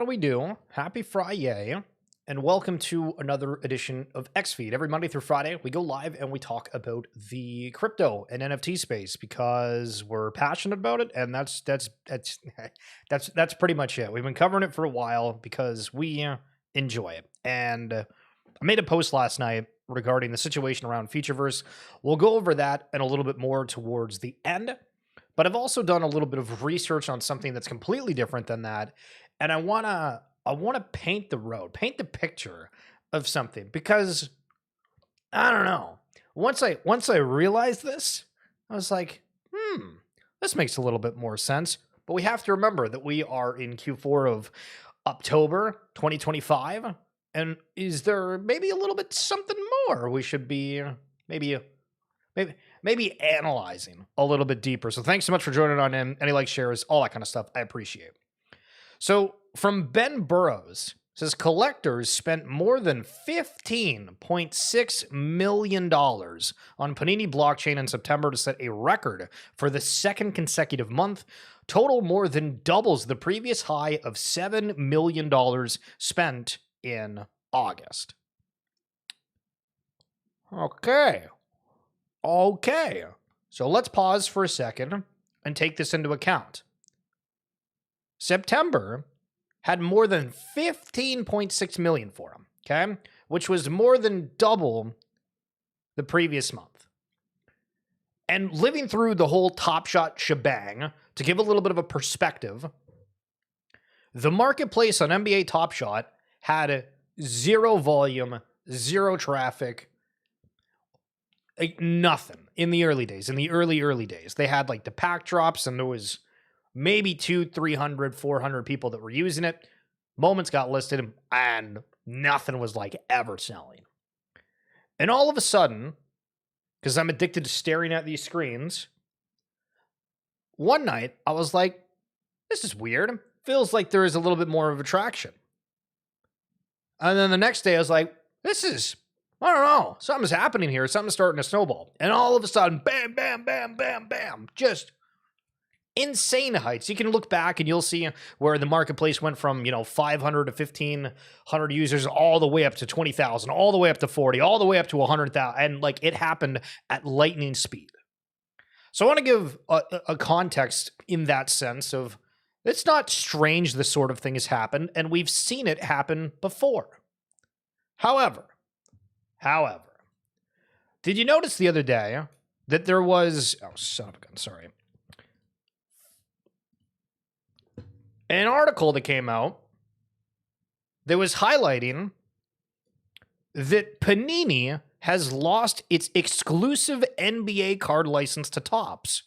What do we do? Happy Friday, and welcome to another edition of XFeed. Every Monday through Friday, we go live and we talk about the crypto and NFT space because we're passionate about it, and that's that's pretty much it. We've been covering it for a while because we enjoy it. And I made a post last night regarding the situation around Futureverse. We'll go over that and a little bit more towards the end. But I've also done a little bit of research on something that's completely different than that. And I wanna paint the picture of something because I don't know. Once I realized this, I was like, this makes a little bit more sense. But we have to remember that we are in Q4 of October 2025. And is there maybe a little bit something more we should be maybe analyzing a little bit deeper? So thanks so much for joining on in. Any likes, shares, all that kind of stuff. I appreciate. So from Ben Burrows, says collectors spent more than $15.6 million on Panini blockchain in September to set a record for the second consecutive month. Total more than doubles the previous high of $7 million spent in August. Okay. So let's pause for a second and take this into account. September had more than 15.6 million for him, okay? Which was more than double the previous month. And living through the whole Top Shot shebang, to give a little bit of a perspective, the marketplace on NBA Top Shot had zero volume, zero traffic, like nothing in the early days. In the early days, they had like the pack drops, and there was maybe 200, 300, 400 people that were using it. Moments got listed, and nothing was like ever selling. And all of a sudden, because I'm addicted to staring at these screens, one night I was like, this is weird. Feels like there is a little bit more of attraction. And then the next day I was like, I don't know, something's happening here. Something's starting to snowball. And all of a sudden, bam, bam, bam, bam, bam, just insane heights. You can look back and you'll see where the marketplace went from, 500 to 1,500 users all the way up to 20,000, all the way up to 40, all the way up to 100,000. And like it happened at lightning speed. So I want to give a context in that sense of it's not strange this sort of thing has happened, and we've seen it happen before. However, did you notice the other day that there was, an article that came out that was highlighting that Panini has lost its exclusive NBA card license to Topps,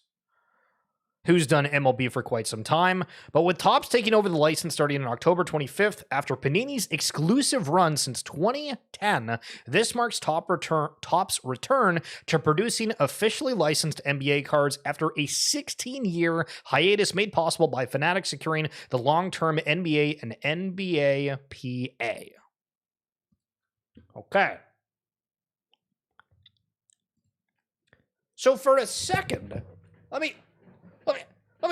who's done MLB for quite some time. But with Topps taking over the license starting on October 25th, after Panini's exclusive run since 2010, this marks Topps' return to producing officially licensed NBA cards after a 16-year hiatus made possible by Fanatics securing the long-term NBA and NBA PA. Okay. So for a second, let me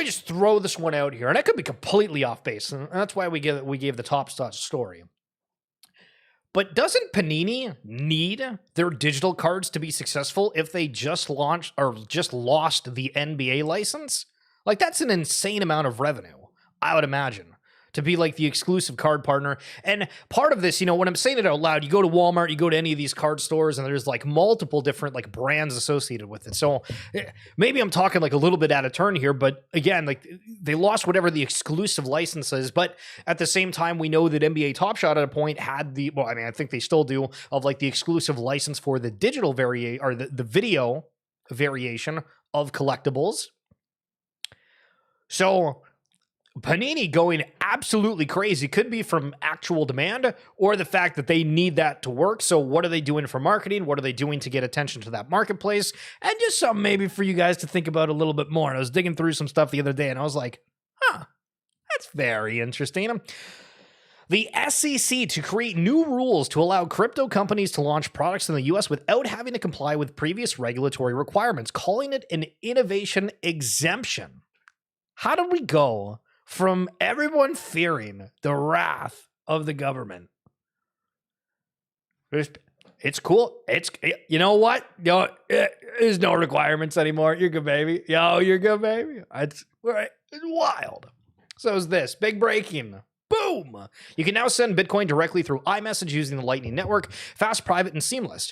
just throw this one out here, and I could be completely off base, and that's why we gave the Top Shot story. But doesn't Panini need their digital cards to be successful if they just lost the NBA license? Like, that's an insane amount of revenue, I would imagine, to be like the exclusive card partner. And part of this, when I'm saying it out loud, you go to Walmart, you go to any of these card stores, and there's like multiple different like brands associated with it. So maybe I'm talking like a little bit out of turn here, but again, like they lost whatever the exclusive license is. But at the same time, we know that NBA Top Shot at a point had I think they still do, of like the exclusive license for the digital the video variation of collectibles. So Panini going absolutely crazy could be from actual demand or the fact that they need that to work. So what are they doing for marketing? What are they doing to get attention to that marketplace? And just something maybe for you guys to think about a little bit more. And I was digging through some stuff the other day and I was like, that's very interesting. The SEC to create new rules to allow crypto companies to launch products in the US without having to comply with previous regulatory requirements, calling it an innovation exemption. How do we go from everyone fearing the wrath of the government. It's cool. You know what? There's no requirements anymore. You're good, baby. You're good, baby. It's wild. So is this big breaking? Boom! You can now send Bitcoin directly through iMessage using the Lightning Network. Fast, private, and seamless.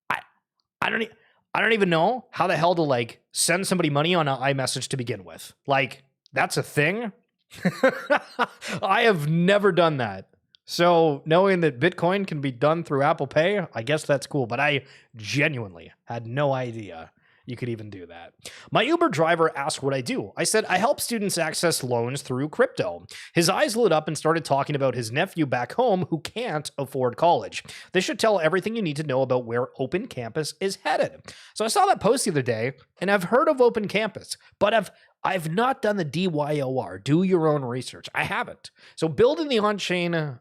I don't even know how the hell to like send somebody money on an iMessage to begin with. Like, that's a thing. I have never done that. So knowing that Bitcoin can be done through Apple Pay, I guess that's cool. But I genuinely had no idea you could even do that. My Uber driver asked what I do. I said, I help students access loans through crypto. His eyes lit up and started talking about his nephew back home who can't afford college. This should tell everything you need to know about where Open Campus is headed. So I saw that post the other day, and I've heard of Open Campus, but I've not done the DYOR, do your own research. I haven't. So building the on-chain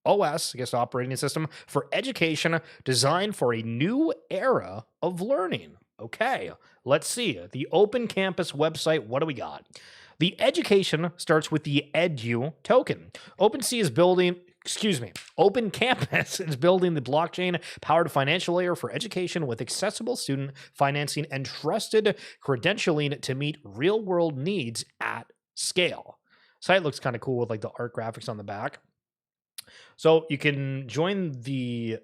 OS, I guess operating system, for education designed for a new era of learning. Okay, let's see. The Open Campus website, what do we got? The education starts with the EDU token. Open Campus is building the blockchain-powered financial layer for education with accessible student financing and trusted credentialing to meet real-world needs at scale. Site looks kind of cool with like the art graphics on the back. So you can join the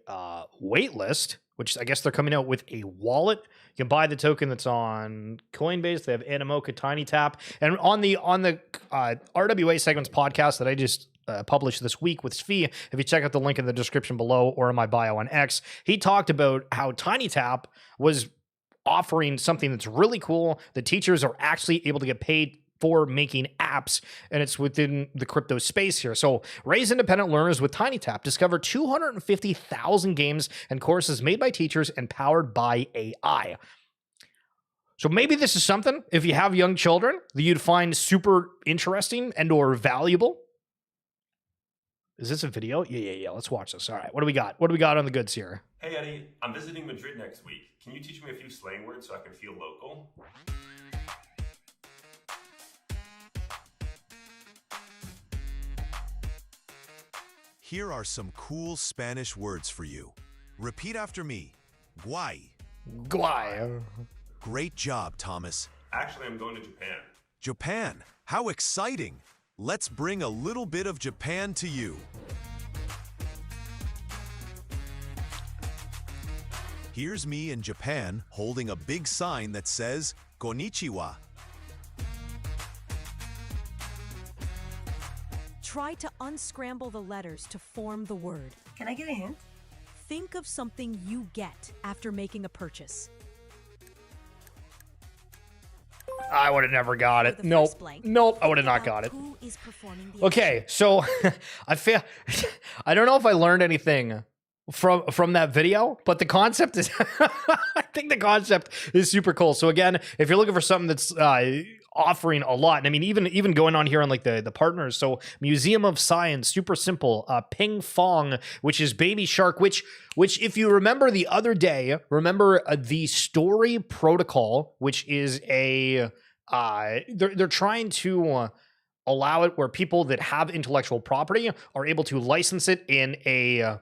wait list, which I guess they're coming out with a wallet. You can buy the token that's on Coinbase. They have Animoca, TinyTap, and on the RWA SegMints podcast that I just published this week with Svi. If you check out the link in the description below or in my bio on X, he talked about how TinyTap was offering something that's really cool. The teachers are actually able to get paid for making apps, and it's within the crypto space here. So raise independent learners with TinyTap. Discover 250,000 games and courses made by teachers and powered by AI. So maybe this is something, if you have young children, that you'd find super interesting and or valuable. Is this a video? Yeah. Let's watch this. All right, what do we got? What do we got on the goods here? Hey, Eddie, I'm visiting Madrid next week. Can you teach me a few slang words so I can feel local? Here are some cool Spanish words for you. Repeat after me. Guay. Guay. Great job, Thomas. Actually, I'm going to Japan. Japan. How exciting. Let's bring a little bit of Japan to you. Here's me in Japan holding a big sign that says Konnichiwa. Try to unscramble the letters to form the word. Can I get a hint? Think of something you get after making a purchase. I would have never got it. Nope, I would have not got it. Who is performing the Okay, so I don't know if I learned anything from that video, but the concept is I think the concept is super cool. So again, if you're looking for something that's offering a lot, and I mean even going on here on like the partners, so Museum of Science, super simple, Ping Fong, which is Baby Shark, which if you remember the other day, the Story Protocol, which is a they're trying to allow it where people that have intellectual property are able to license it in a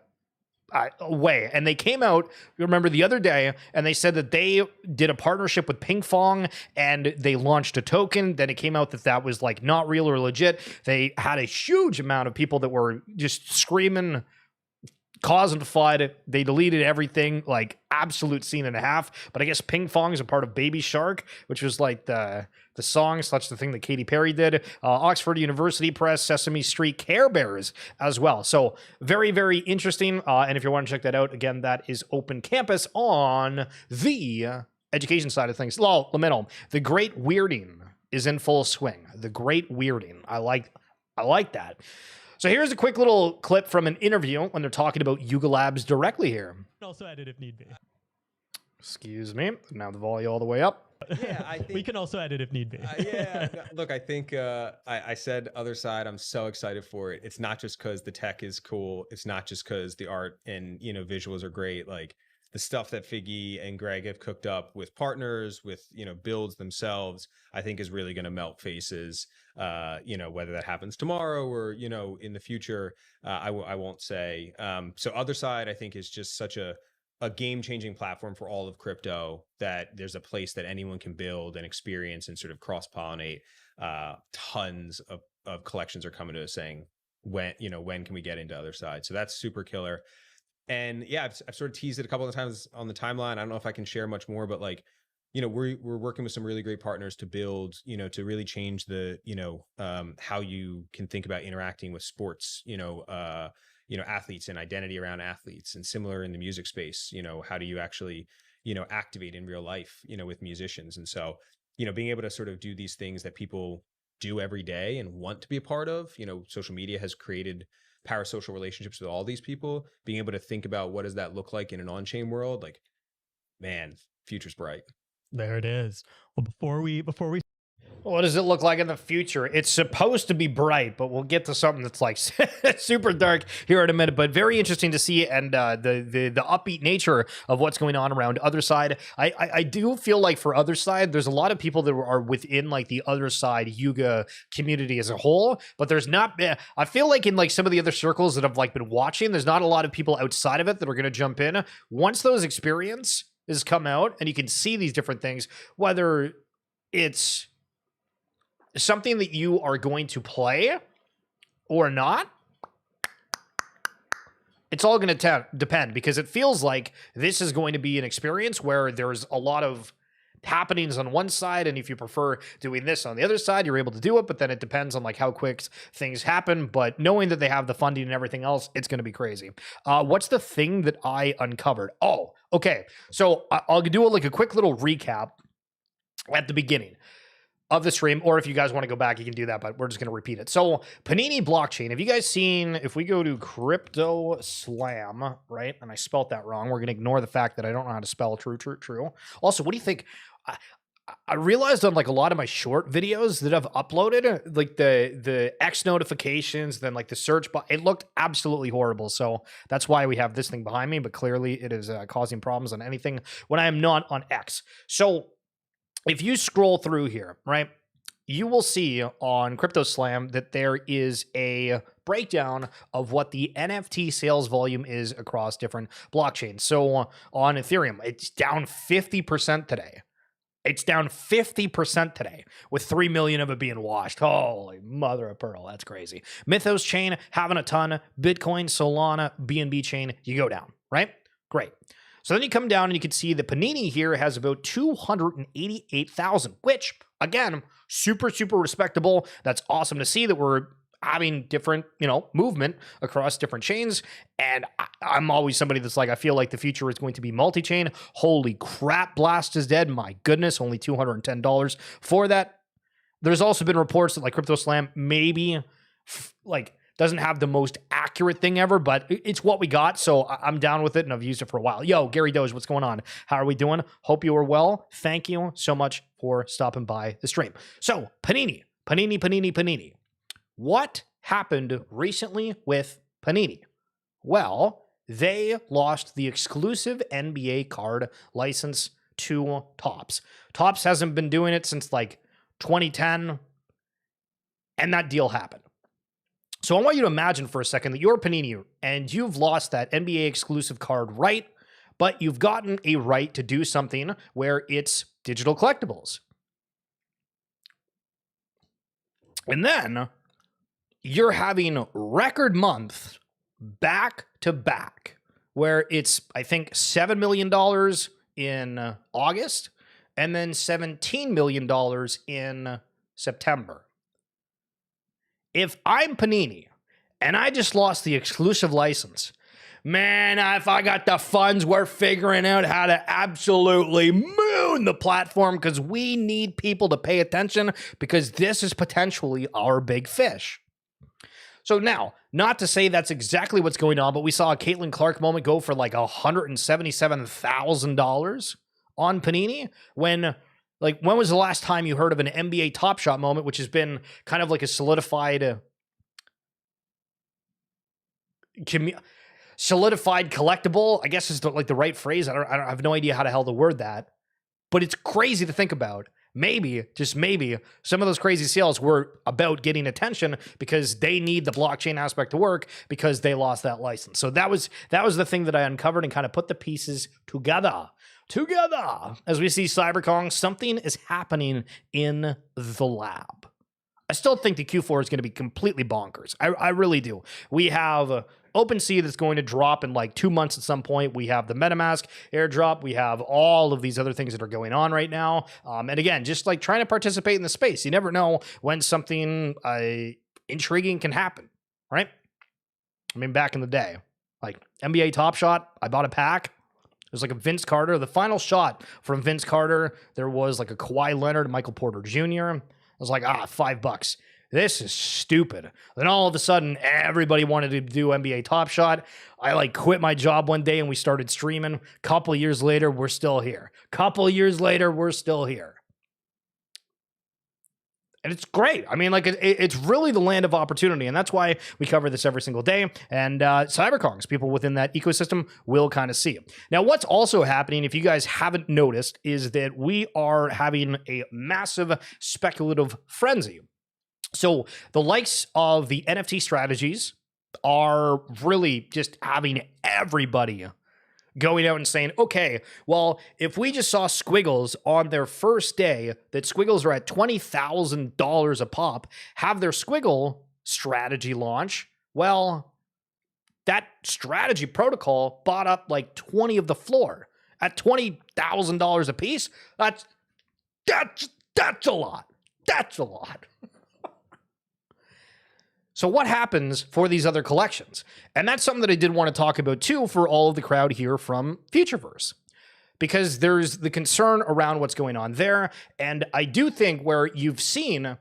way. And they came out, remember the other day, and they said that they did a partnership with Ping Fong and they launched a token. Then it came out that was like not real or legit. They had a huge amount of people that were just screaming, cause and fight. They deleted everything, like absolute scene and a half. But I guess Ping Fong is a part of Baby Shark, which was like the song / the thing that Katy Perry did. Oxford University Press, Sesame Street, Care Bears as well. So very, very interesting. And if you want to check that out, again, that is Open Campus on the education side of things. Lamento, the Great Weirding is in full swing. The Great Weirding. I like that. So here's a quick little clip from an interview when they're talking about Yuga Labs directly here. Also edit if need be. Excuse me. Now the volume all the way up. Yeah, I think we can also edit if need be. Yeah, look, I think I said other side. I'm so excited for it. It's not just because the tech is cool. It's not just because the art and visuals are great. Like the stuff that Figgy and Greg have cooked up with partners, with, builds themselves, I think is really going to melt faces. Whether that happens tomorrow or, in the future, I won't say. So Other Side, I think, is just such a game-changing platform for all of crypto, that there's a place that anyone can build and experience and sort of cross-pollinate. Tons of collections are coming to us saying, when can we get into Other Side? So that's super killer. And yeah, I've sort of teased it a couple of times on the timeline. I don't know if I can share much more, but we're working with some really great partners to build, to really change the, how you can think about interacting with sports, athletes and identity around athletes, and similar in the music space. How do you actually, activate in real life, with musicians? And so, being able to sort of do these things that people do every day and want to be a part of, social media has created parasocial relationships with all these people. Being able to think about what does that look like in an on-chain world, like, man, future's bright. There it is. Well, before we What does it look like in the future? It's supposed to be bright, but we'll get to something that's like super dark here in a minute. But very interesting to see, and the upbeat nature of what's going on around Other Side. I do feel like for Other Side, there's a lot of people that are within like the Other Side Yuga community as a whole, but there's not. I feel like in like some of the other circles that I've like been watching, there's not a lot of people outside of it that are going to jump in once those experiences come out, and you can see these different things, whether it's something that you are going to play or not. It's all going to depend, because it feels like this is going to be an experience where there's a lot of happenings on one side, and if you prefer doing this on the other side, you're able to do it, but then it depends on like how quick things happen. But knowing that they have the funding and everything else, it's going to be crazy. What's the thing that I uncovered? Oh, okay. So I'll do like a quick little recap at the beginning of the stream, or if you guys want to go back, you can do that, but we're just going to repeat it. So Panini blockchain, have you guys seen, if we go to Crypto Slam, right? And I spelt that wrong. We're going to ignore the fact that I don't know how to spell true. Also, what do you think? I realized on like a lot of my short videos that I've uploaded, like the X notifications, then like the search bar, it looked absolutely horrible. So that's why we have this thing behind me, but clearly it is causing problems on anything when I am not on X. So if you scroll through here, right, you will see on CryptoSlam that there is a breakdown of what the NFT sales volume is across different blockchains. So on Ethereum, it's down 50% today. It's down 50% today, with 3 million of it being washed. Holy mother of pearl, that's crazy. Mythos chain having a ton. Bitcoin, Solana, BNB chain, you go down, right? Great. So then you come down and you can see the Panini here has about 288,000, which again, super, super respectable. That's awesome to see that we're having different, movement across different chains. And I'm always somebody that's like, I feel like the future is going to be multi-chain. Holy crap, Blast is dead. My goodness, only $210 for that. There's also been reports that like CryptoSlam maybe doesn't have the most accurate thing ever, but it's what we got. So I'm down with it, and I've used it for a while. Yo, Gary Doge, what's going on? How are we doing? Hope you are well. Thank you so much for stopping by the stream. So Panini. What happened recently with Panini? Well, they lost the exclusive NBA card license to Topps. Topps hasn't been doing it since like 2010, and that deal happened. So I want you to imagine for a second that you're Panini and you've lost that NBA exclusive card right, but you've gotten a right to do something where it's digital collectibles. And then you're having record months back to back where it's, I think, $7 million in August and then $17 million in September. If I'm Panini and I just lost the exclusive license, man, if I got the funds, we're figuring out how to absolutely moon the platform, because we need people to pay attention, because this is potentially our big fish. So now, not to say that's exactly what's going on, but we saw a Caitlin Clark moment go for like $177,000 on Panini when was the last time you heard of an NBA Top Shot moment, which has been kind of like a solidified solidified collectible, I guess is like the right phrase. I have no idea how the hell to word that, but it's crazy to think about. Maybe, just maybe, some of those crazy sales were about getting attention because they need the blockchain aspect to work because they lost that license. So that was the thing that I uncovered and kind of put the pieces together. As we see CyberKong, something is happening in the lab. I still think the Q4 is going to be completely bonkers. I really do. We have OpenSea that's going to drop in like 2 months at some point. We have the MetaMask airdrop. We have all of these other things that are going on right now. And again, just like trying to participate in the space. You never know when something intriguing can happen, right? I mean, back in the day, like NBA Top Shot, I bought a pack. It was like a Vince Carter. The final shot from Vince Carter, there was like a Kawhi Leonard, Michael Porter Jr. I was like, $5. This is stupid. Then all of a sudden, everybody wanted to do NBA Top Shot. I like quit my job one day and we started streaming. Couple of years later, we're still here. And it's great. I mean, like it's really the land of opportunity, and that's why we cover this every single day. And CyberKongs, people within that ecosystem will kind of see it. Now, what's also happening, if you guys haven't noticed, is that we are having a massive speculative frenzy. So the likes of the NFT strategies are really just having everybody going out and saying, okay, well, if we just saw Squiggles on their first day, that Squiggles are at $20,000 a pop, have their Squiggle strategy launch, well, that strategy protocol bought up like 20 of the floor at $20,000 a piece. That's a lot. That's a lot. So what happens for these other collections? And that's something that I did want to talk about too for all of the crowd here from Futureverse, because there's the concern around what's going on there. And I do think where you've seen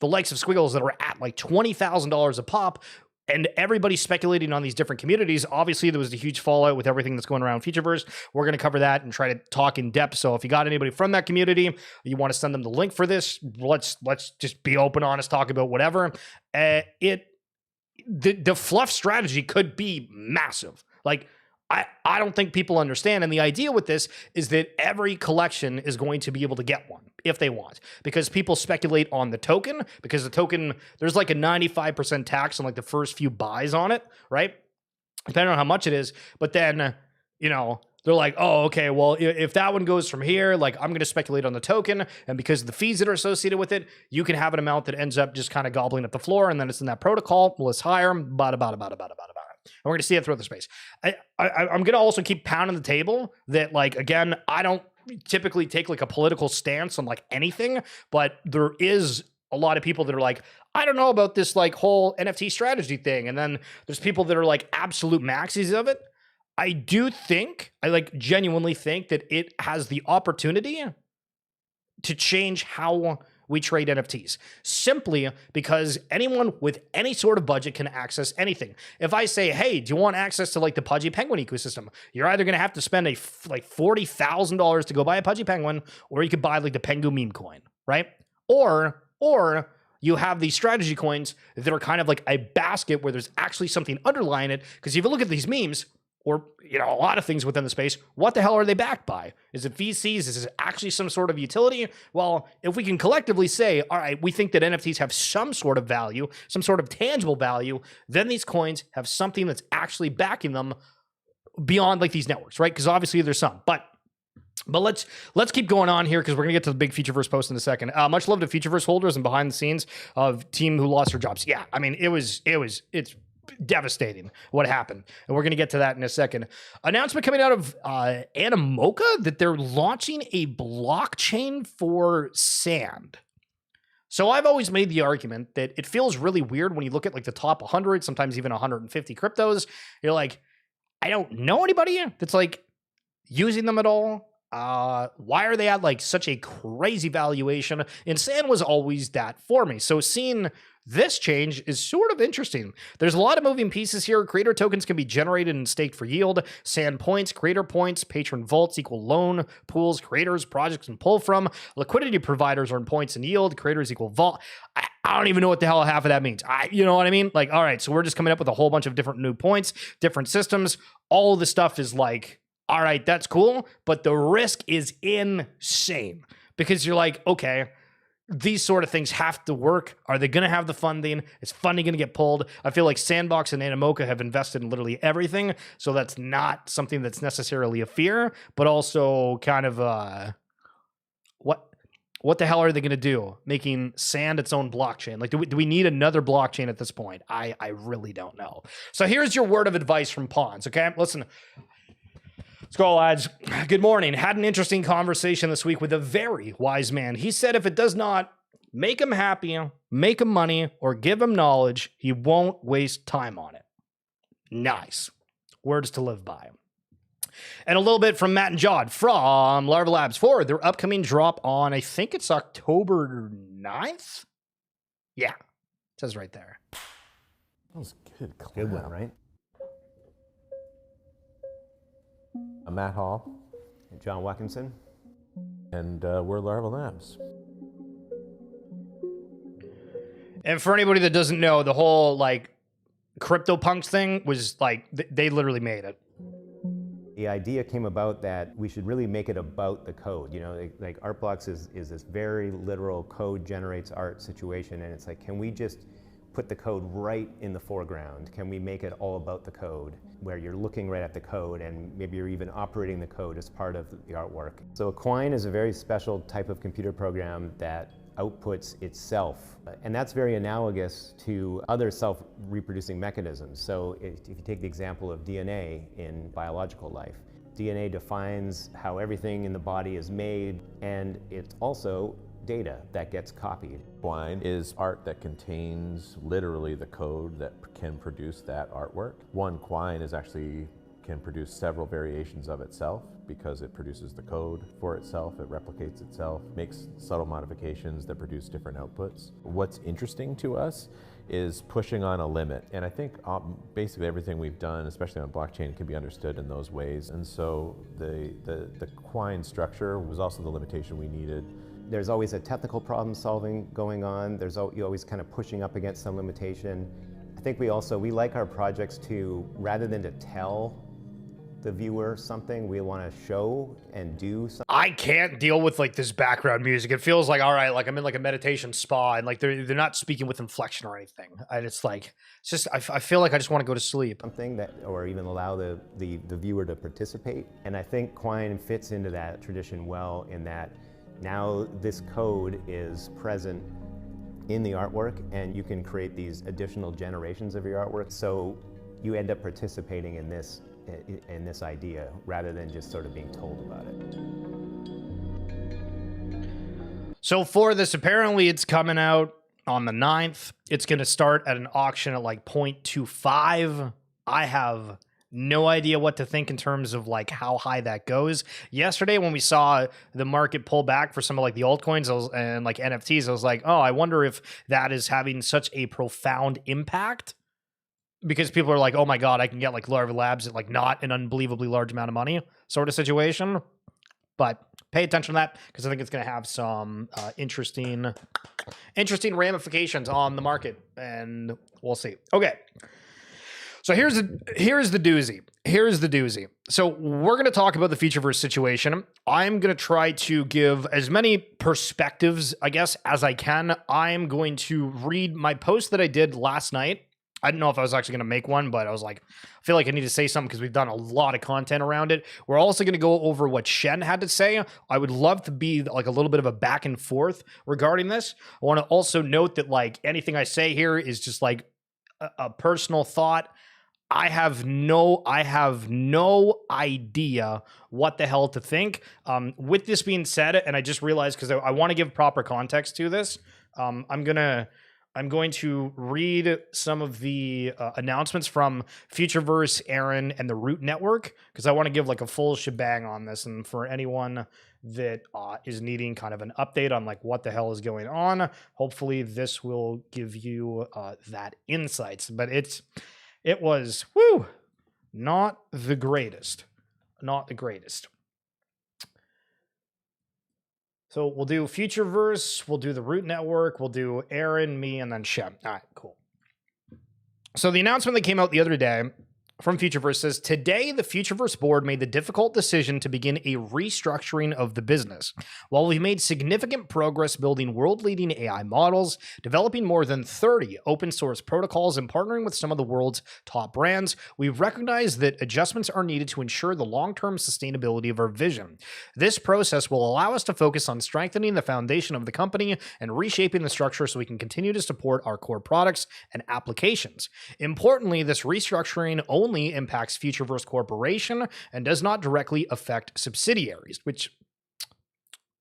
the likes of Squiggles that are at like $20,000 a pop, and everybody's speculating on these different communities. Obviously, there was a huge fallout with everything that's going around Futureverse. We're going to cover that and try to talk in depth. So if you got anybody from that community, you want to send them the link for this, let's just be open, honest, talk about whatever. The fluff strategy could be massive. Like, I don't think people understand. And the idea with this is that every collection is going to be able to get one if they want, because people speculate on the token, because the token, there's like a 95% tax on like the first few buys on it, right? Depending on how much it is. But then, you know, they're like, oh, okay, well, if that one goes from here, like I'm going to speculate on the token. And because of the fees that are associated with it, you can have an amount that ends up just kind of gobbling up the floor. And then it's in that protocol. Well, it's higher. And we're going to see it throughout the space. I'm going to also keep pounding the table that, like, again, I don't typically take like a political stance on like anything, but there is a lot of people that are like, I don't know about this like whole NFT strategy thing. And then there's people that are like absolute maxis of it. I do think, I like genuinely think that it has the opportunity to change how we trade NFTs, simply because anyone with any sort of budget can access anything. If I say, hey, do you want access to like the Pudgy Penguin ecosystem? You're either going to have to spend like $40,000 to go buy a Pudgy Penguin, or you could buy like the Pengu meme coin, right? Or you have these strategy coins that are kind of like a basket where there's actually something underlying it. Because if you look at these memes, or, you know, a lot of things within the space, what the hell are they backed by? Is it VCs? Is it actually some sort of utility? Well, if we can collectively say, all right, we think that NFTs have some sort of value, some sort of tangible value, then these coins have something that's actually backing them beyond like these networks, right? Because obviously there's some, but let's keep going on here, because we're gonna get to the big Futureverse post in a second. Much love to Futureverse holders and behind the scenes of team who lost their jobs. Yeah, I mean, it's devastating what happened, and we're going to get to that in a second. Announcement coming out of Animoca that they're launching a blockchain for sand. So I've always made the argument that it feels really weird when you look at like the top 100, sometimes even 150 cryptos. You're like, I don't know anybody that's like using them at all. Why are they at like such a crazy valuation? And sand was always that for me. So seeing this change is sort of interesting. There's a lot of moving pieces here. Creator tokens can be generated and staked for yield. Sand points, creator points, patron vaults equal loan pools, creators, projects can pull from. Liquidity providers earn points and yield. Creators equal vault. I don't even know what the hell half of that means. You know what I mean? Like, all right, so we're just coming up with a whole bunch of different new points, different systems. All the stuff is like, all right, that's cool, but the risk is insane because you're like, okay, these sort of things have to work. Are they going to have the funding? Is funding going to get pulled? I feel like Sandbox and Animoca have invested in literally everything, so that's not something that's necessarily a fear, but also kind of what the hell are they going to do? Making Sand its own blockchain? Like, do we need another blockchain at this point? I really don't know. So here's your word of advice from Pawns, okay? Listen. Let's go, lads. Good morning. Had an interesting conversation this week with a very wise man. He said if it does not make him happy, make him money, or give him knowledge, he won't waste time on it. Nice. Words to live by. And a little bit from Matt and Jod from Larva Labs for their upcoming drop on, I think it's October 9th? Yeah. It says right there. That was good. Good one, right? Matt Hall. And John Watkinson. And we're Larva Labs. And for anybody that doesn't know, the whole like CryptoPunks thing was like, they literally made it. The idea came about that we should really make it about the code. You know, like Art Blocks is this very literal code generates art situation, and it's like, can we just put the code right in the foreground? Can we make it all about the code, where you're looking right at the code and maybe you're even operating the code as part of the artwork? So Quine is a very special type of computer program that outputs itself. And that's very analogous to other self-reproducing mechanisms. So if you take the example of DNA in biological life, DNA defines how everything in the body is made, and it's also data that gets copied. Quine is art that contains literally the code that can produce that artwork. One Quine can produce several variations of itself because it produces the code for itself, it replicates itself, makes subtle modifications that produce different outputs. What's interesting to us is pushing on a limit. And I think basically everything we've done, especially on blockchain, can be understood in those ways. And so the Quine structure was also the limitation we needed. There's always a technical problem solving going on. You're always kind of pushing up against some limitation. I think we like our projects to, rather than to tell the viewer something, we want to show and do something. I can't deal with like this background music. It feels like, all right, like I'm in like a meditation spa and like they're not speaking with inflection or anything. And it's just, I feel like I just want to go to sleep. Something that, or even allow the viewer to participate. And I think Quine fits into that tradition well, in that now this code is present in the artwork and you can create these additional generations of your artwork. So you end up participating in this idea rather than just sort of being told about it. So for this, apparently it's coming out on the 9th. It's going to start at an auction at like 0.25. I have no idea what to think in terms of like how high that goes. Yesterday when we saw the market pull back for some of like the altcoins and like NFTs, I was like, oh, I wonder if that is having such a profound impact. Because people are like, oh my God, I can get like Larva Labs at like not an unbelievably large amount of money sort of situation. But pay attention to that because I think it's going to have some interesting ramifications on the market, and we'll see. Okay. So here's the doozy. Here's the doozy. So we're going to talk about the Futureverse situation. I'm going to try to give as many perspectives, I guess, as I can. I'm going to read my post that I did last night. I didn't know if I was actually going to make one, but I was like, I feel like I need to say something because we've done a lot of content around it. We're also going to go over what Shen had to say. I would love to be like a little bit of a back and forth regarding this. I want to also note that like anything I say here is just like a personal thought. I have no idea what the hell to think. With this being said, and I just realized because I want to give proper context to this, I'm gonna I'm going to read some of the announcements from Futureverse, Aaron, and the Root Network, because I want to give like a full shebang on this. And for anyone that is needing kind of an update on like what the hell is going on, hopefully this will give you that insights. But it was, not the greatest. Not the greatest. So we'll do Futureverse, we'll do the Root Network, we'll do Aaron, me, and then Shem. All right, cool. So the announcement that came out the other day from Futureverse says, today the Futureverse board made the difficult decision to begin a restructuring of the business. While we've made significant progress building world-leading AI models, developing more than 30 open source protocols, and partnering with some of the world's top brands, we recognize that adjustments are needed to ensure the long-term sustainability of our vision. This process will allow us to focus on strengthening the foundation of the company and reshaping the structure so we can continue to support our core products and applications. Importantly, this restructuring only impacts Futureverse Corporation and does not directly affect subsidiaries, which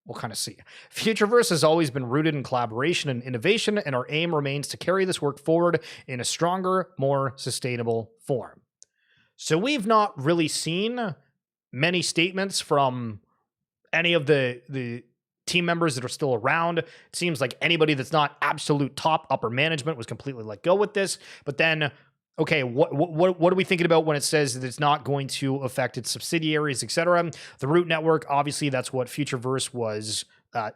we'll kind of see. Futureverse has always been rooted in collaboration and innovation, and our aim remains to carry this work forward in a stronger, more sustainable form. So we've not really seen many statements from any of the team members that are still around. It seems like anybody that's not absolute top upper management was completely let go with this. But then, okay, what are we thinking about when it says that it's not going to affect its subsidiaries, etc.? The Root Network, obviously, that's what Futureverse was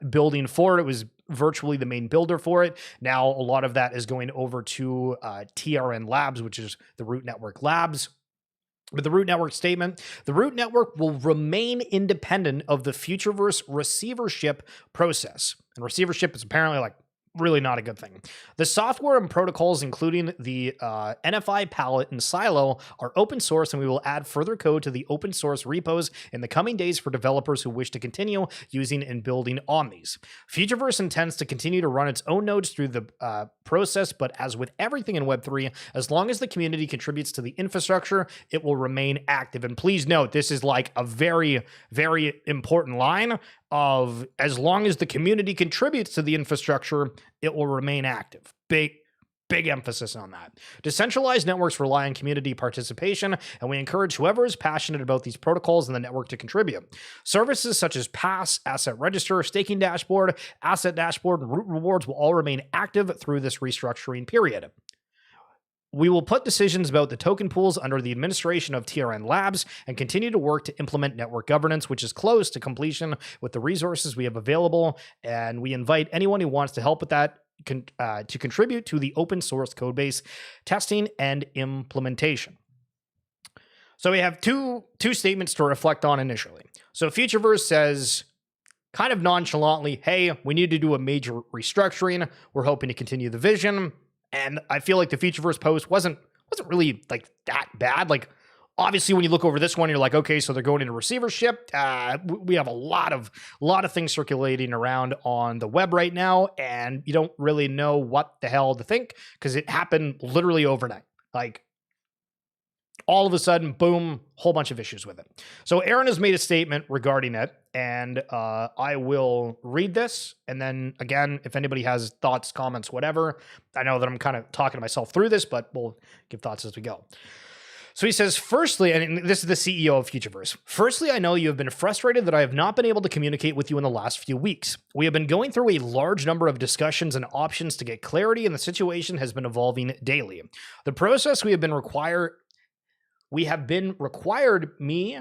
building for. It was virtually the main builder for it. Now, a lot of that is going over to TRN Labs, which is the Root Network Labs. But the Root Network statement, the Root Network will remain independent of the Futureverse receivership process. And receivership is apparently like really not a good thing. The software and protocols, including the NFI palette and silo, are open source, and we will add further code to the open source repos in the coming days for developers who wish to continue using and building on these. Futureverse intends to continue to run its own nodes through the process, but as with everything in Web3, as long as the community contributes to the infrastructure, it will remain active. And please note, this is like a very, very important line of as long as the community contributes to the infrastructure, it will remain active. Big emphasis on that. Decentralized networks rely on community participation, and we encourage whoever is passionate about these protocols in the network to contribute. Services such as Pass, Asset Register, Staking Dashboard, Asset Dashboard, and Root Rewards will all remain active through this restructuring period. We will put decisions about the token pools under the administration of TRN Labs and continue to work to implement network governance, which is close to completion with the resources we have available. And we invite anyone who wants to help with that to contribute to the open source codebase testing and implementation. So we have two statements to reflect on initially. So Futureverse says, kind of nonchalantly, hey, we need to do a major restructuring. We're hoping to continue the vision. And I feel like the Futureverse post wasn't really like that bad. Like, obviously, when you look over this one, you're like, okay, so they're going into receivership. We have a lot of things circulating around on the web right now, and you don't really know what the hell to think because it happened literally overnight. Like, all of a sudden, boom, whole bunch of issues with it. So Aaron has made a statement regarding it, and I will read this. And then again, if anybody has thoughts, comments, whatever, I know that I'm kind of talking to myself through this, but we'll give thoughts as we go. So he says, firstly, and this is the CEO of Futureverse. Firstly, I know you have been frustrated that I have not been able to communicate with you in the last few weeks. We have been going through a large number of discussions and options to get clarity, and the situation has been evolving daily. The process we have been required me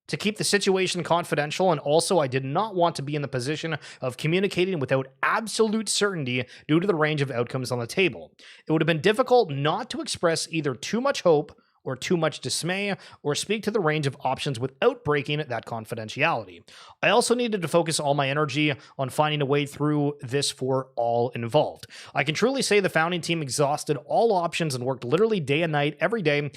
to keep the situation confidential, and also I did not want to be in the position of communicating without absolute certainty due to the range of outcomes on the table. It would have been difficult not to express either too much hope or too much dismay, or speak to the range of options without breaking that confidentiality. I also needed to focus all my energy on finding a way through this for all involved. I can truly say the founding team exhausted all options and worked literally day and night every day,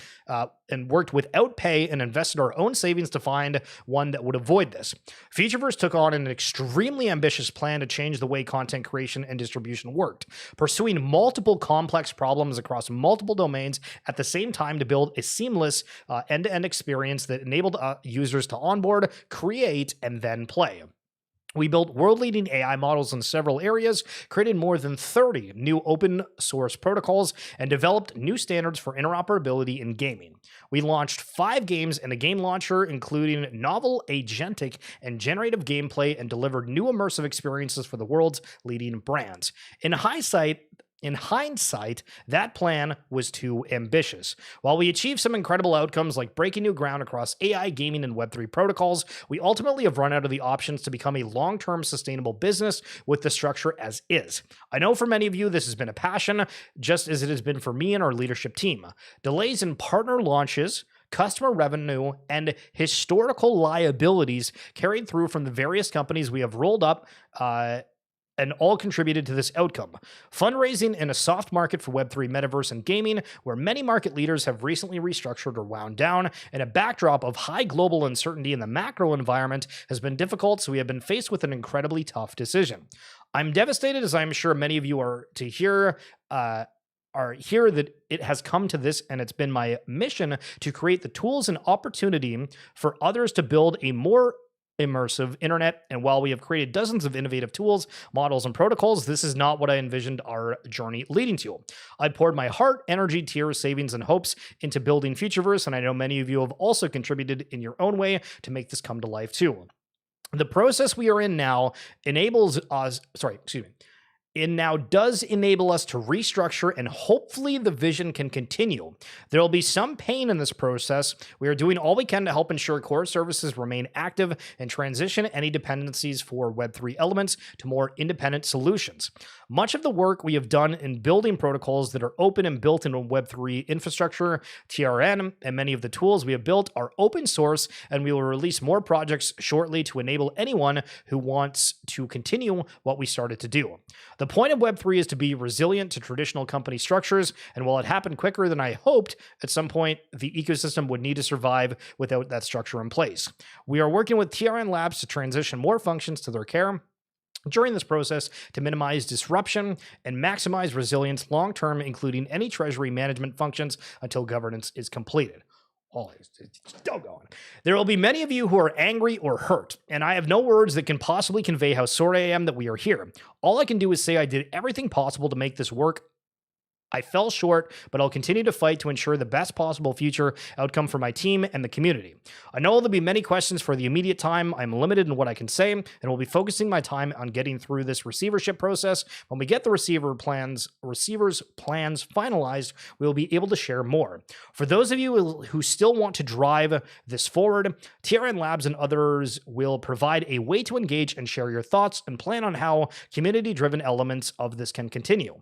and worked without pay and invested our own savings to find one that would avoid this. Futureverse took on an extremely ambitious plan to change the way content creation and distribution worked, pursuing multiple complex problems across multiple domains at the same time to build a seamless end-to-end experience that enabled users to onboard, create, and then play. We built world-leading AI models in several areas, created more than 30 new open-source protocols, and developed new standards for interoperability in gaming. We launched 5 games and a game launcher, including novel, agentic, and generative gameplay, and delivered new immersive experiences for the world's leading brands. In hindsight, that plan was too ambitious. While we achieved some incredible outcomes like breaking new ground across AI, gaming, and Web3 protocols, we ultimately have run out of the options to become a long-term sustainable business with the structure as is. I know for many of you this has been a passion, just as it has been for me and our leadership team. Delays in partner launches, customer revenue, and historical liabilities carried through from the various companies we have rolled up, and all contributed to this outcome. Fundraising in a soft market for Web3 metaverse and gaming, where many market leaders have recently restructured or wound down, and a backdrop of high global uncertainty in the macro environment has been difficult, so we have been faced with an incredibly tough decision. I'm devastated, as I'm sure many of you are to hear, that it has come to this, and it's been my mission to create the tools and opportunity for others to build a more immersive internet. And while we have created dozens of innovative tools, models, and protocols, this is not what I envisioned our journey leading to. I poured my heart, energy, tears, savings, and hopes into building Futureverse, and I know many of you have also contributed in your own way to make this come to life too. The process we are in now does enable us to restructure, and hopefully the vision can continue. There will be some pain in this process. We are doing all we can to help ensure core services remain active and transition any dependencies for Web3 elements to more independent solutions. Much of the work we have done in building protocols that are open and built into Web3 infrastructure, TRN, and many of the tools we have built are open source, and we will release more projects shortly to enable anyone who wants to continue what we started to do. The point of Web3 is to be resilient to traditional company structures, and while it happened quicker than I hoped, at some point the ecosystem would need to survive without that structure in place. We are working with TRN Labs to transition more functions to their care during this process to minimize disruption and maximize resilience long-term, including any treasury management functions until governance is completed. Still going. There will be many of you who are angry or hurt, and I have no words that can possibly convey how sorry I am that we are here. All I can do is say I did everything possible to make this work. I fell short, but I'll continue to fight to ensure the best possible future outcome for my team and the community. I know there'll be many questions for the immediate time. I'm limited in what I can say, and will be focusing my time on getting through this receivership process. When we get the receivers' plans finalized, we will be able to share more. For those of you who still want to drive this forward, TRN Labs and others will provide a way to engage and share your thoughts and plan on how community-driven elements of this can continue.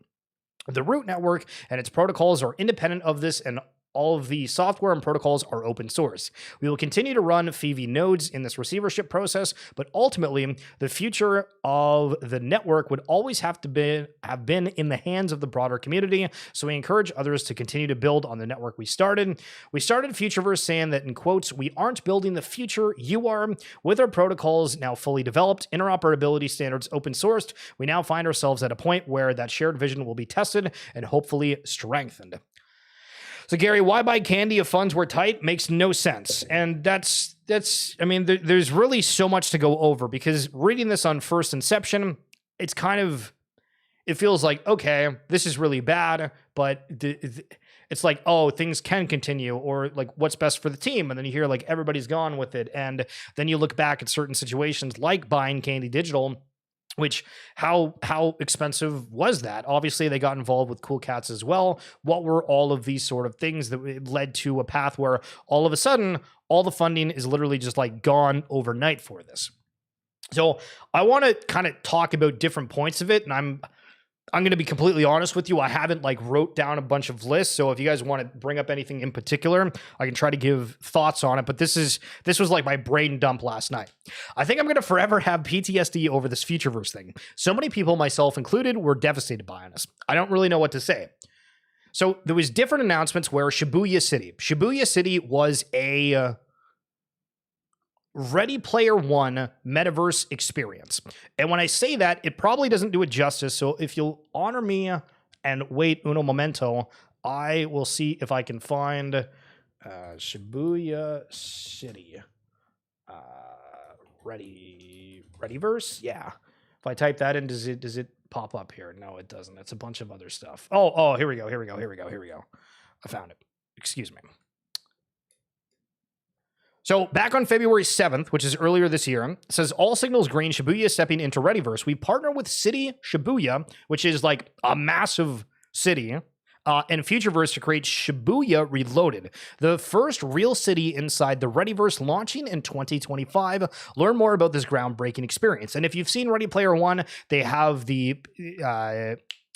The root network and its protocols are independent of this, and all of the software and protocols are open source. We will continue to run Phoebe nodes in this receivership process, but ultimately, the future of the network would always have been in the hands of the broader community, so we encourage others to continue to build on the network we started. We started Futureverse saying that, in quotes, we aren't building the future, you are. With our protocols now fully developed, interoperability standards open sourced, we now find ourselves at a point where that shared vision will be tested and hopefully strengthened. So Gary, why buy candy if funds were tight? Makes no sense. And that's I mean, there's really so much to go over, because reading this on first inception, it feels like, okay, this is really bad, but it's like, oh, things can continue, or like what's best for the team. And then you hear like everybody's gone with it. And then you look back at certain situations like buying Candy Digital, which how expensive was that? Obviously, they got involved with Cool Cats as well. What were all of these sort of things that led to a path where all of a sudden all the funding is literally just like gone overnight for this? So I want to kind of talk about different points of it, and I'm going to be completely honest with you. I haven't like wrote down a bunch of lists. So if you guys want to bring up anything in particular, I can try to give thoughts on it. But this was like my brain dump last night. I think I'm going to forever have PTSD over this Futureverse thing. So many people, myself included, were devastated by this. I don't really know what to say. So there was different announcements where Shibuya City was a Ready Player One metaverse experience. And when I say that, it probably doesn't do it justice. So if you'll honor me and wait uno momento, I will see if I can find Shibuya City. Readyverse? Yeah. If I type that in, does it pop up here? No, it doesn't. It's a bunch of other stuff. Oh, here we go. I found it. Excuse me. So back on February 7th, which is earlier this year, it says all signals green, Shibuya is stepping into Readyverse. We partner with City Shibuya, which is like a massive city, and Futureverse to create Shibuya Reloaded, the first real city inside the Readyverse, launching in 2025. Learn more about this groundbreaking experience. And if you've seen Ready Player One, they have the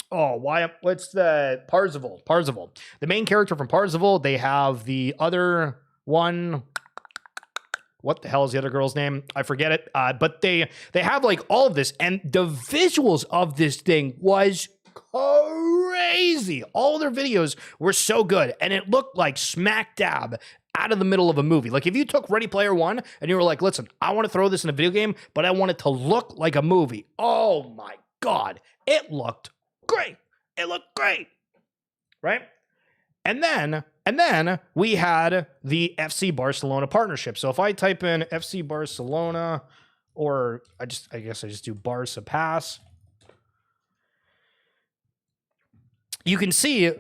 what's the Parzival. The main character from Parzival. They have the other one. What the hell is the other girl's name? I forget it. But they have like all of this, and the visuals of this thing was crazy. All their videos were so good, and it looked like smack dab out of the middle of a movie. Like if you took Ready Player One and you were like, listen, I want to throw this in a video game, but I want it to look like a movie. Oh my God. It looked great. Right? And then we had the FC Barcelona partnership. So if I type in FC Barcelona, or I guess I just do Barca Pass, you can see,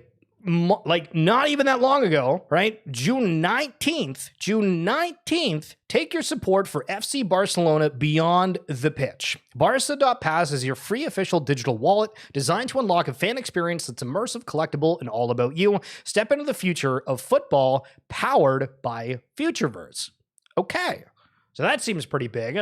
like, not even that long ago, right? June 19th, take your support for FC Barcelona beyond the pitch. Barca.pass is your free official digital wallet designed to unlock a fan experience that's immersive, collectible, and all about you. Step into the future of football powered by Futureverse. Okay, so that seems pretty big.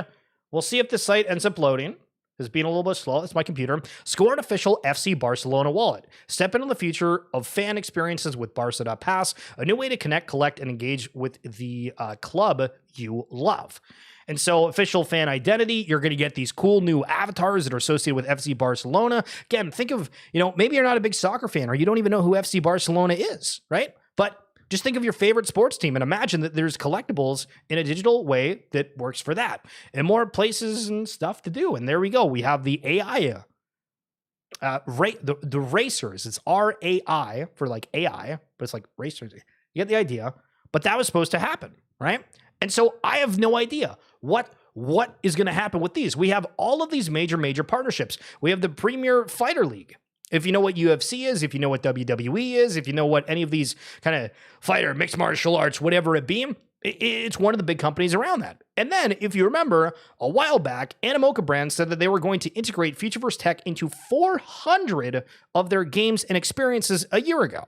We'll see if the site ends up loading. It's being a little bit slow. It's my computer. Score an official FC Barcelona wallet. Step into the future of fan experiences with Barca.pass, a new way to connect, collect, and engage with the club you love. And so official fan identity, you're going to get these cool new avatars that are associated with FC Barcelona. Again, think of, maybe you're not a big soccer fan or you don't even know who FC Barcelona is, right? But just think of your favorite sports team and imagine that there's collectibles in a digital way that works for that, and more places and stuff to do. And there we go. We have the AI, the racers. It's RAI for like AI, but it's like racers. You get the idea. But that was supposed to happen, right? And so I have no idea what is going to happen with these. We have all of these major partnerships. We have the Premier Fighter League. If you know what UFC is, if you know what WWE is, if you know what any of these kind of fighter, mixed martial arts, whatever it be, it's one of the big companies around that. And then, if you remember, a while back, Animoca Brands said that they were going to integrate Futureverse tech into 400 of their games and experiences a year ago.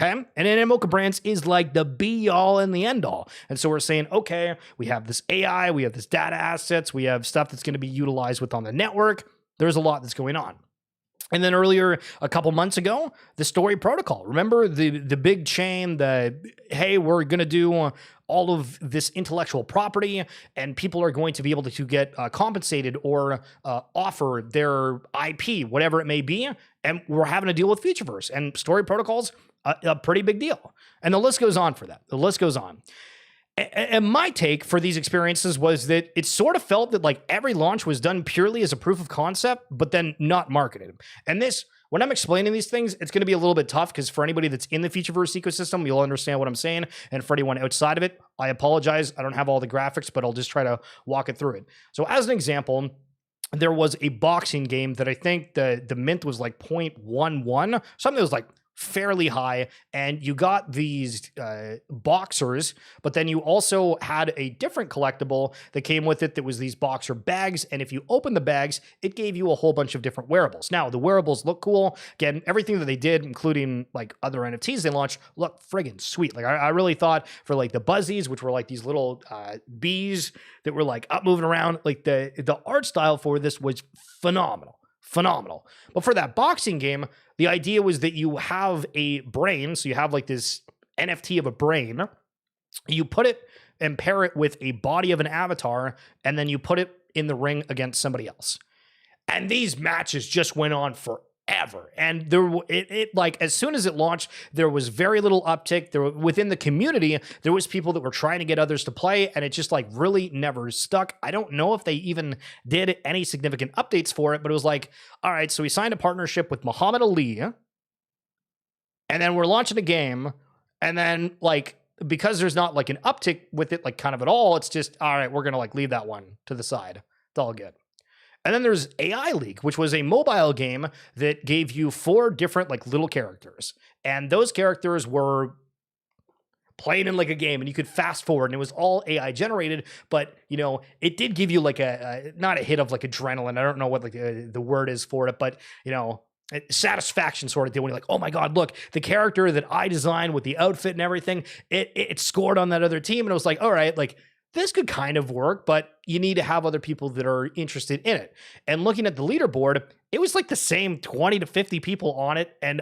Okay? And Animoca Brands is like the be-all and the end-all. And so we're saying, okay, we have this AI, we have this data assets, we have stuff that's going to be utilized on the network. There's a lot that's going on. And then earlier, a couple months ago, the Story Protocol. Remember the big chain, hey, we're going to do all of this intellectual property and people are going to be able to get compensated or offer their IP, whatever it may be. And we're having to deal with Futureverse. And Story Protocol's a pretty big deal. And the list goes on for that. The list goes on. And my take for these experiences was that it sort of felt that like every launch was done purely as a proof of concept, but then not marketed. And this, when I'm explaining these things, it's going to be a little bit tough because for anybody that's in the Futureverse ecosystem, you'll understand what I'm saying. And for anyone outside of it, I apologize. I don't have all the graphics, but I'll just try to walk it through it. So as an example, there was a boxing game that I think the mint was like 0.11, something that was like fairly high, and you got these boxers, but then you also had a different collectible that came with it that was these boxer bags, and if you open the bags, it gave you a whole bunch of different wearables. Now, the wearables look cool. Again, everything that they did, including like other NFTs they launched, look friggin' sweet. Like I really thought for like the Buzzies, which were like these little bees that were like up moving around, like the art style for this was phenomenal. But for that boxing game, the idea was that you have a brain. So you have like this NFT of a brain. You put it and pair it with a body of an avatar, and then you put it in the ring against somebody else. And these matches just went on forever. And it like as soon as it launched, there was very little uptick. Within the community, there was people that were trying to get others to play, and it just like really never stuck. I don't know if they even did any significant updates for it, but it was like, all right, so we signed a partnership with Muhammad Ali, and then we're launching a game, and then like because there's not like an uptick with it, like kind of at all, it's just, all right, we're going to like leave that one to the side. It's all good. And then there's AI League, which was a mobile game that gave you 4 different like little characters. And those characters were playing in like a game, and you could fast forward, and it was all AI generated, but you know, it did give you like a not a hit of like adrenaline. I don't know what like the word is for it, but you know, satisfaction sort of thing when you're like, oh my God, look, the character that I designed with the outfit and everything, it scored on that other team. And it was like, all right, like this could kind of work, but you need to have other people that are interested in it. And looking at the leaderboard, it was like the same 20 to 50 people on it. And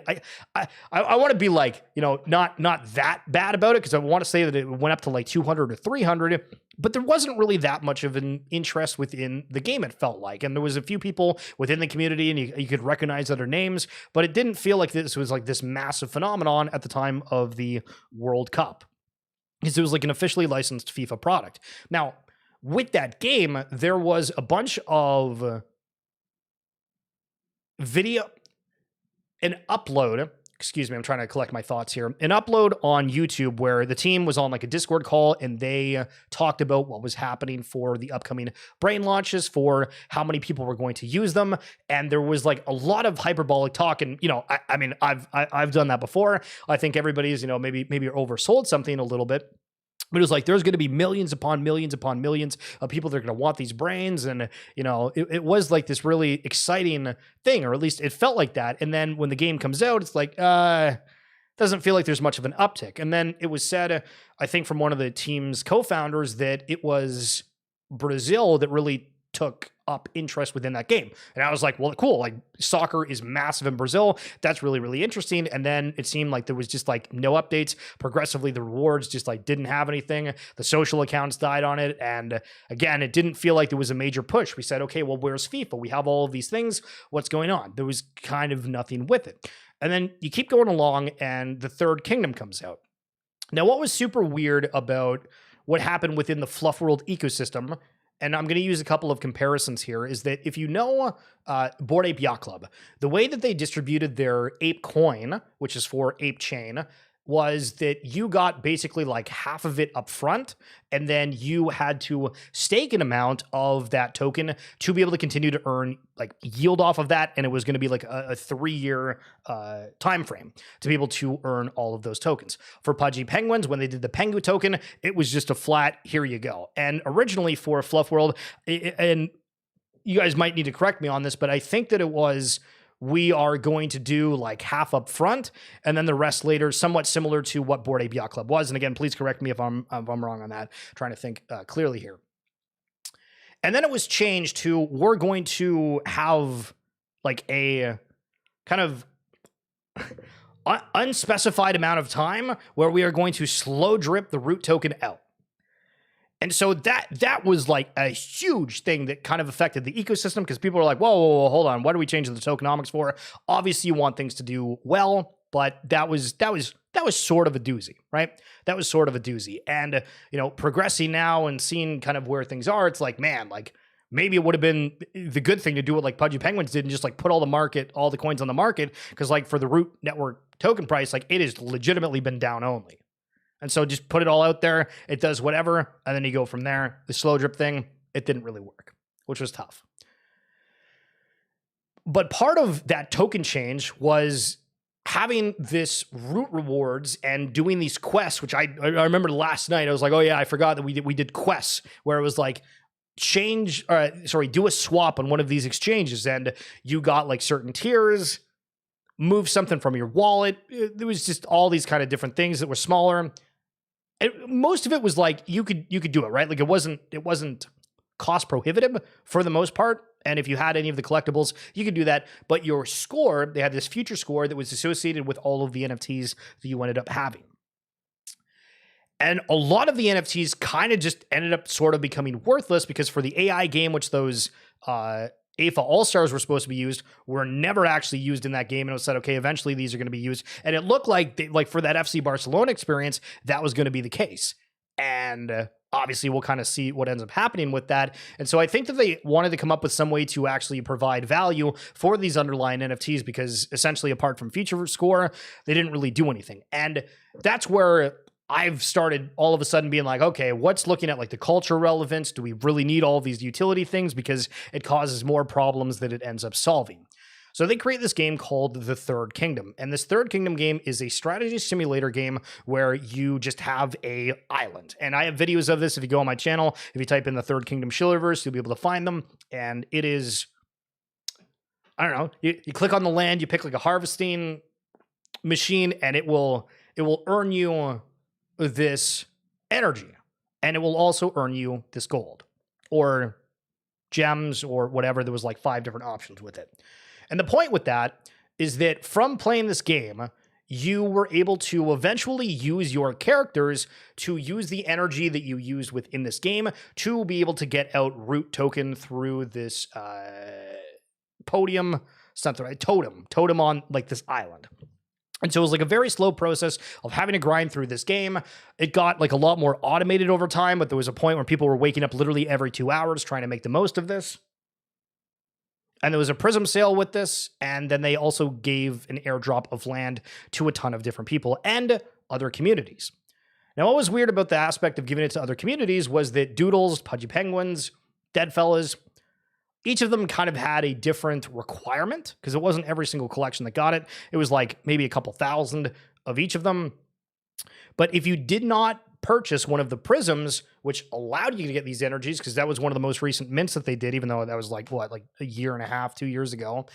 I want to be like, you know, not that bad about it, because I want to say that it went up to like 200 or 300, but there wasn't really that much of an interest within the game, it felt like. And there was a few people within the community, and you could recognize other names, but it didn't feel like this was like this massive phenomenon at the time of the World Cup, because it was like an officially licensed FIFA product. Now, with that game, there was a bunch of video, an upload, excuse me, I'm trying to collect my thoughts here, an upload on YouTube where the team was on like a Discord call, and they talked about what was happening for the upcoming brain launches, for how many people were going to use them. And there was like a lot of hyperbolic talk. And, you know, I mean, I've done that before. I think everybody's, you know, maybe oversold something a little bit. But it was like, there's going to be millions upon millions upon millions of people that are going to want these brains. And, you know, it was like this really exciting thing, or at least it felt like that. And then when the game comes out, it's like, doesn't feel like there's much of an uptick. And then it was said, I think from one of the team's co-founders, that it was Brazil that really took up interest within that game. And I was like, well, cool. Like, soccer is massive in Brazil. That's really, really interesting. And then it seemed like there was just like no updates. Progressively, the rewards just like didn't have anything. The social accounts died on it. And again, it didn't feel like there was a major push. We said, okay, well, where's FIFA? We have all of these things. What's going on? There was kind of nothing with it. And then you keep going along, and the Third Kingdom comes out. Now, what was super weird about what happened within the Fluff World ecosystem, and I'm going to use a couple of comparisons here, is that if you know Bored Ape Yacht Club, the way that they distributed their ape coin, which is for Ape Chain, was that you got basically like half of it up front, and then you had to stake an amount of that token to be able to continue to earn like yield off of that. And it was going to be like a 3-year time frame to be able to earn all of those tokens. For Pudgy Penguins, when they did the Pengu token, it was just a flat, here you go. And originally for Fluff World, and you guys might need to correct me on this, but I think that it was, we are going to do like half up front and then the rest later, somewhat similar to what Bored Ape Yacht Club was. And again, please correct me if I'm wrong on that. I'm trying to think clearly here. And then it was changed to, we're going to have like a kind of unspecified amount of time where we are going to slow drip the root token out. And so that was like a huge thing that kind of affected the ecosystem, because people were like, whoa, hold on, what are we changing the tokenomics for? Obviously, you want things to do well, but that was sort of a doozy, right? That was sort of a doozy. And, you know, progressing now and seeing kind of where things are, it's like, man, like maybe it would have been the good thing to do what like Pudgy Penguins did and just like put all the coins on the market, because like for the root network token price, like it has legitimately been down only. And so just put it all out there. It does whatever. And then you go from there. The slow drip thing, it didn't really work, which was tough. But part of that token change was having this root rewards and doing these quests, which I remember last night. I was like, oh yeah, I forgot that we did quests where it was like, do a swap on one of these exchanges, and you got like certain tiers, move something from your wallet. There was just all these kind of different things that were smaller. And most of it was like you could do it, right? Like it wasn't cost prohibitive for the most part. And if you had any of the collectibles, you could do that. But your score, they had this future score that was associated with all of the NFTs that you ended up having. And a lot of the NFTs kind of just ended up sort of becoming worthless, because for the AI game, which those AFA All-Stars were supposed to be used, were never actually used in that game. And it was said, okay, eventually these are going to be used. And it looked like, for that FC Barcelona experience, that was going to be the case. And obviously we'll kind of see what ends up happening with that. And so I think that they wanted to come up with some way to actually provide value for these underlying NFTs, because essentially apart from feature score, they didn't really do anything. And that's where I've started all of a sudden being like, okay, what's looking at like the cultural relevance? Do we really need all of these utility things? Because it causes more problems than it ends up solving. So they create this game called The Third Kingdom. And this Third Kingdom game is a strategy simulator game where you just have a island. And I have videos of this if you go on my channel. If you type in The Third Kingdom Futureverse, you'll be able to find them. And it is, I don't know, you click on the land, you pick like a harvesting machine, and it will earn you this energy, and it will also earn you this gold or gems or whatever. There was like 5 different options with it. And the point with that is that from playing this game, you were able to eventually use your characters to use the energy that you used within this game to be able to get out root token through this totem on like this island. And so it was like a very slow process of having to grind through this game. It got like a lot more automated over time, but there was a point where people were waking up literally every 2 hours trying to make the most of this. And there was a Prism sale with this, and then they also gave an airdrop of land to a ton of different people and other communities. Now, what was weird about the aspect of giving it to other communities was that Doodles, Pudgy Penguins, Deadfellas, each of them kind of had a different requirement because it wasn't every single collection that got it. It was like maybe a couple thousand of each of them. But if you did not purchase one of the prisms, which allowed you to get these energies, because that was one of the most recent mints that they did, even though that was like, what, like a year and a half, 2 years ago,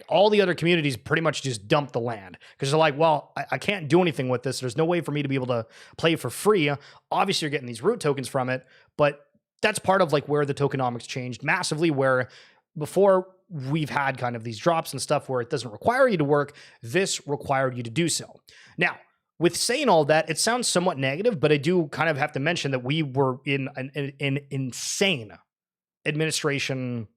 all the other communities pretty much just dumped the land because they're like, well, I can't do anything with this. There's no way for me to be able to play for free. Obviously, you're getting these root tokens from it, but that's part of like where the tokenomics changed massively, where before we've had kind of these drops and stuff where it doesn't require you to work, this required you to do so. Now, with saying all that, it sounds somewhat negative, but I do kind of have to mention that we were in an insane administration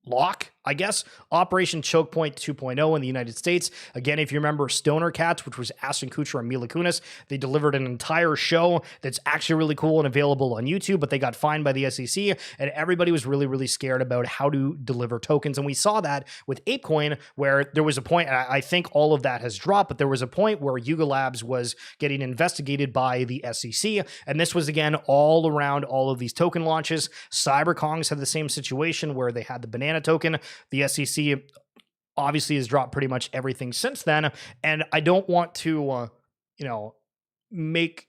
lock, I guess. Operation Choke Point 2.0 in the United States. Again, if you remember Stoner Cats, which was Ashton Kutcher and Mila Kunis, they delivered an entire show that's actually really cool and available on YouTube, but they got fined by the SEC, and everybody was really, really scared about how to deliver tokens. And we saw that with ApeCoin, where there was a point, I think all of that has dropped, but there was a point where Yuga Labs was getting investigated by the SEC, and this was, again, all around all of these token launches. CyberKongs had the same situation where they had the banana token. The SEC obviously has dropped pretty much everything since then, and I don't want to, make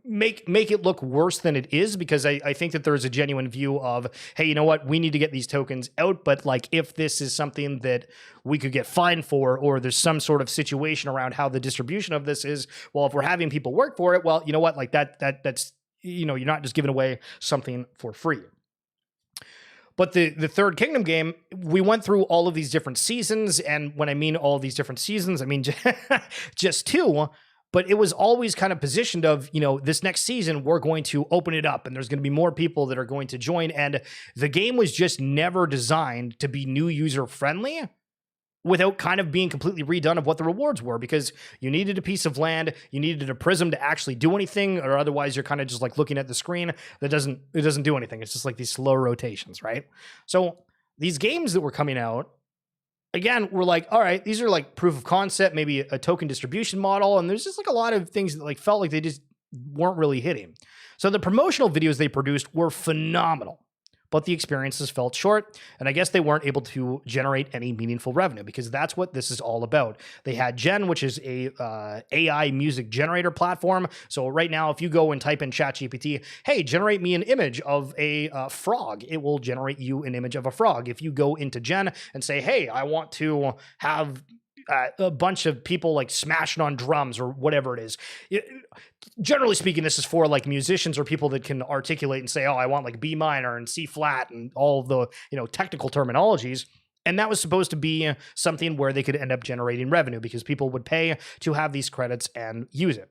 it look worse than it is, because I think that there is a genuine view of, hey, you know what, we need to get these tokens out, but like if this is something that we could get fined for, or there's some sort of situation around how the distribution of this is, well, if we're having people work for it, well, you know what, like that's you're not just giving away something for free. But the Third Kingdom game, we went through all of these different seasons. And when I mean all of these different seasons, I mean just 2. But it was always kind of positioned of, this next season, we're going to open it up and there's going to be more people that are going to join. And the game was just never designed to be new user friendly without kind of being completely redone of what the rewards were, because you needed a piece of land, you needed a prism to actually do anything, or otherwise you're kind of just like looking at the screen that doesn't do anything. It's just like these slow rotations, right? So these games that were coming out, again, we're like, all right, these are like proof of concept, maybe a token distribution model, and there's just like a lot of things that like felt like they just weren't really hitting. So the promotional videos they produced were phenomenal, but the experiences fell short, and I guess they weren't able to generate any meaningful revenue, because that's what this is all about. They had Gen, which is a AI music generator platform. So right now, if you go and type in ChatGPT, hey, generate me an image of a frog, it will generate you an image of a frog. If you go into Gen and say, hey, I want to have a bunch of people like smashing on drums or whatever it is. Generally speaking, this is for like musicians or people that can articulate and say, oh, I want like B minor and C flat and all of the, technical terminologies. And that was supposed to be something where they could end up generating revenue because people would pay to have these credits and use it.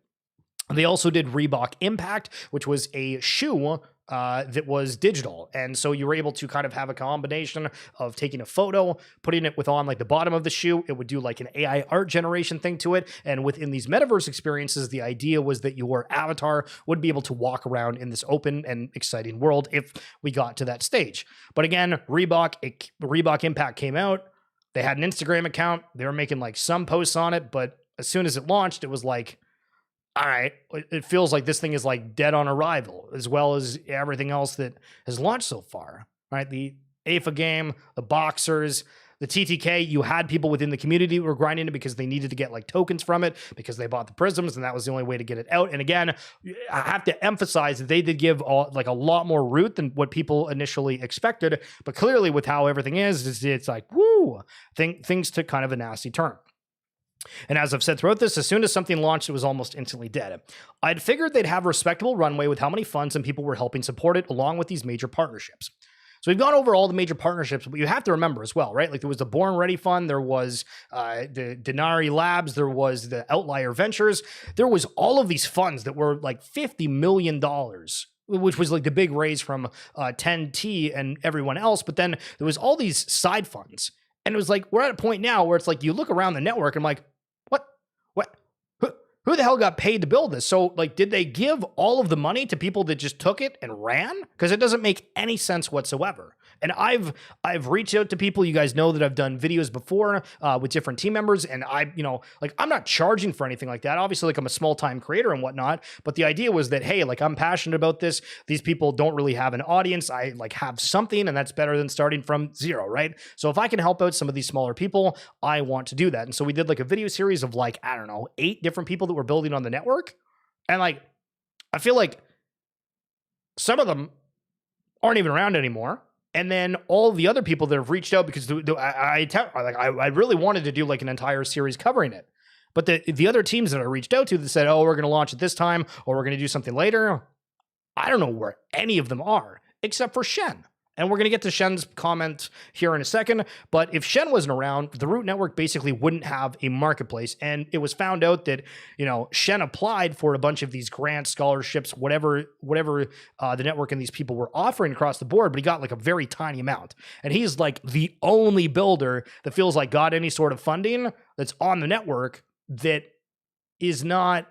They also did Reebok Impact, which was a shoe that was digital. And so you were able to kind of have a combination of taking a photo, putting it on like the bottom of the shoe. It would do like an AI art generation thing to it. And within these metaverse experiences, the idea was that your avatar would be able to walk around in this open and exciting world if we got to that stage. But again, Reebok Impact came out. They had an Instagram account. They were making like some posts on it, but as soon as it launched, it was like, all right, it feels like this thing is like dead on arrival, as well as everything else that has launched so far, right? The AFA game, the boxers, the TTK, you had people within the community who were grinding it because they needed to get like tokens from it because they bought the prisms and that was the only way to get it out. And again, I have to emphasize that they did give like a lot more root than what people initially expected. But clearly with how everything is it's like, woo, things took kind of a nasty turn. And as I've said throughout this, as soon as something launched, it was almost instantly dead. I'd figured they'd have a respectable runway with how many funds and people were helping support it, along with these major partnerships. So we've gone over all the major partnerships, but you have to remember as well, right? Like there was the Born Ready Fund, there was the Denari Labs, there was the Outlier Ventures, there was all of these funds that were like $50 million, which was like the big raise from 10T and everyone else. But then there was all these side funds. And it was like, we're at a point now where it's like, you look around the network and I'm like, who the hell got paid to build this? So like, did they give all of the money to people that just took it and ran? Because it doesn't make any sense whatsoever. And I've reached out to people. You guys know that I've done videos before with different team members, and I'm not charging for anything like that. Obviously, like I'm a small time creator and whatnot. But the idea was that, hey, like I'm passionate about this. These people don't really have an audience. I like have something, and that's better than starting from zero, right? So if I can help out some of these smaller people, I want to do that. And so we did like a video series of like, I don't know, 8 different people that were building on the network, and like I feel like some of them aren't even around anymore. And then all the other people that have reached out, because I really wanted to do like an entire series covering it. But the other teams that I reached out to that said, oh, we're going to launch it this time, or we're going to do something later, I don't know where any of them are, except for Shen. And we're going to get to Shen's comment here in a second. But if Shen wasn't around, the Root Network basically wouldn't have a marketplace. And it was found out that, Shen applied for a bunch of these grants, scholarships, whatever the network and these people were offering across the board, but he got like a very tiny amount. And he's like the only builder that feels like got any sort of funding that's on the network that is not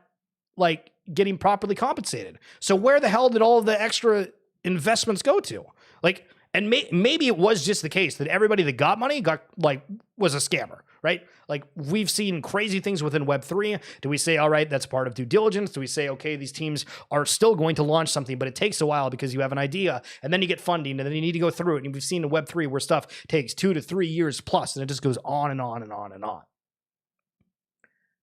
like getting properly compensated. So where the hell did all of the extra investments go to? Like, and maybe it was just the case that everybody that got money was a scammer, right? Like we've seen crazy things within Web3. Do we say, all right, that's part of due diligence? Do we say, okay, these teams are still going to launch something, but it takes a while because you have an idea and then you get funding and then you need to go through it. And we've seen in Web3 where stuff takes 2 to 3 years plus, and it just goes on and on and on and on.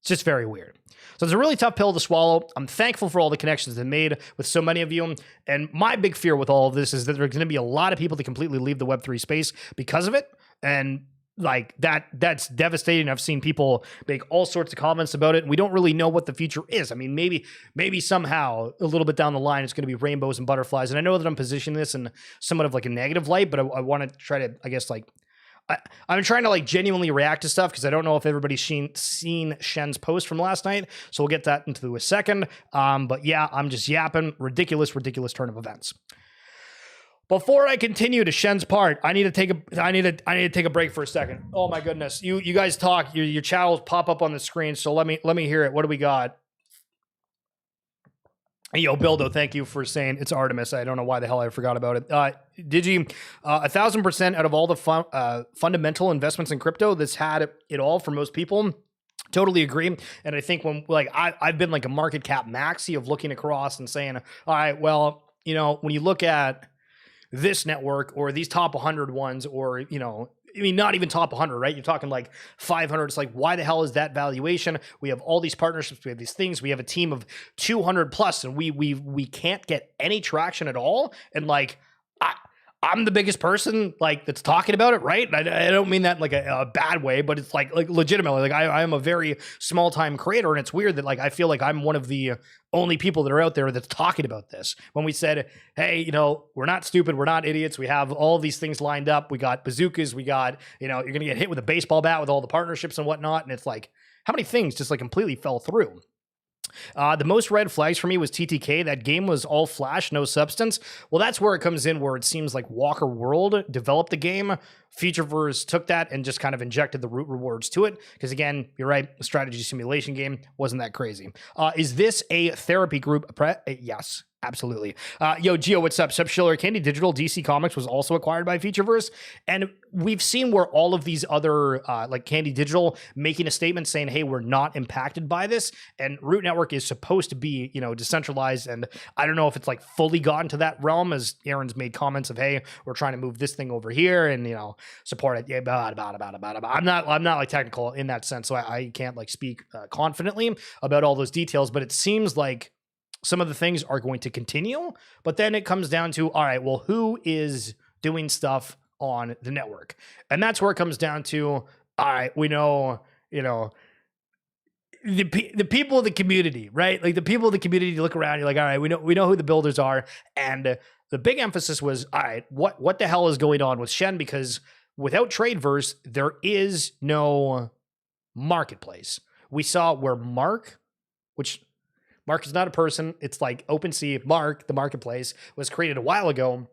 It's just very weird. So it's a really tough pill to swallow. I'm thankful for all the connections they've made with so many of you. And my big fear with all of this is that there's going to be a lot of people that completely leave the Web3 space because of it. And like that's devastating. I've seen people make all sorts of comments about it. And we don't really know what the future is. I mean, maybe somehow a little bit down the line, it's going to be rainbows and butterflies. And I know that I'm positioning this in somewhat of like a negative light, but I want to try to, I guess, like, I'm trying to like genuinely react to stuff because I don't know if everybody's seen Shen's post from last night. So we'll get that into a second. But yeah, I'm just yapping. Ridiculous turn of events. Before I continue to Shen's part, I need to take a break for a second. Oh my goodness. You guys talk, your chat will pop up on the screen. So let me hear it. What do we got? Yo, Bildo, thank you for saying it's Artemis. I don't know why the hell I forgot about it. Digi, 1,000% out of all the fundamental investments in crypto that's had it all for most people. Totally agree. And I think when I've been like a market cap maxi of looking across and saying, all right, well, when you look at this network or these top 100 ones or, not even top 100, right? You're talking like 500. It's like, why the hell is that valuation? We have all these partnerships. We have these things. We have a team of 200 plus, and we can't get any traction at all. And like, I'm the biggest person like that's talking about it, right? I don't mean that like a bad way, but it's like legitimately, like I am a very small time creator, and it's weird that like I feel like I'm one of the only people that are out there that's talking about this. When we said, hey, we're not stupid, we're not idiots, we have all these things lined up, we got bazookas, we got, you're gonna get hit with a baseball bat with all the partnerships and whatnot, and it's like, how many things just like completely fell through? The most red flags for me was TTK. That game was all flash, no substance. Well, that's where it comes in, where it seems like Walker World developed the game. Futureverse took that and just kind of injected the root rewards to it. Because again, you're right, the strategy simulation game wasn't that crazy. Is this a therapy group? Yes. Absolutely. Yo, Gio, what's up? Sup, Schiller. Candy Digital, DC Comics was also acquired by Futureverse. And we've seen where all of these other, like Candy Digital, making a statement saying, hey, we're not impacted by this. And Root Network is supposed to be, decentralized. And I don't know if it's like fully gotten to that realm, as Aaron's made comments of, hey, we're trying to move this thing over here and, support it. Yeah, I'm not like technical in that sense. So I can't like speak confidently about all those details, but it seems like some of the things are going to continue, but then it comes down to, all right, well, who is doing stuff on the network? And that's where it comes down to, all right, we know, the people of the community, right? Like the people of the community, you look around, you're like, all right, we know who the builders are. And the big emphasis was, all right, what the hell is going on with Shen? Because without Tradeverse, there is no marketplace. We saw where Mark is not a person. It's like OpenSea. Mark, the marketplace, was created a while ago.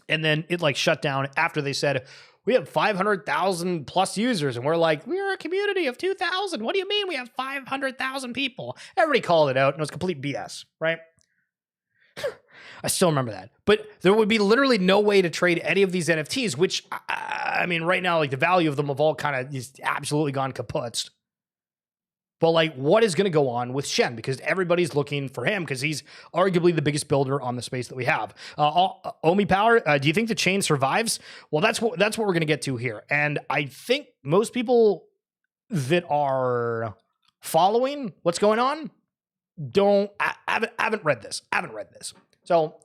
And then it like shut down after they said, we have 500,000 plus users. And we're like, we're a community of 2,000. What do you mean we have 500,000 people? Everybody called it out and it was complete BS, right? I still remember that. But there would be literally no way to trade any of these NFTs, which, I mean, right now, like the value of them have all kind of just absolutely gone kaput. But like, what is going to go on with Shen? Because everybody's looking for him because he's arguably the biggest builder on the space that we have. Omi Power, do you think the chain survives? Well, that's what we're going to get to here. And I think most people that are following what's going on haven't read this. So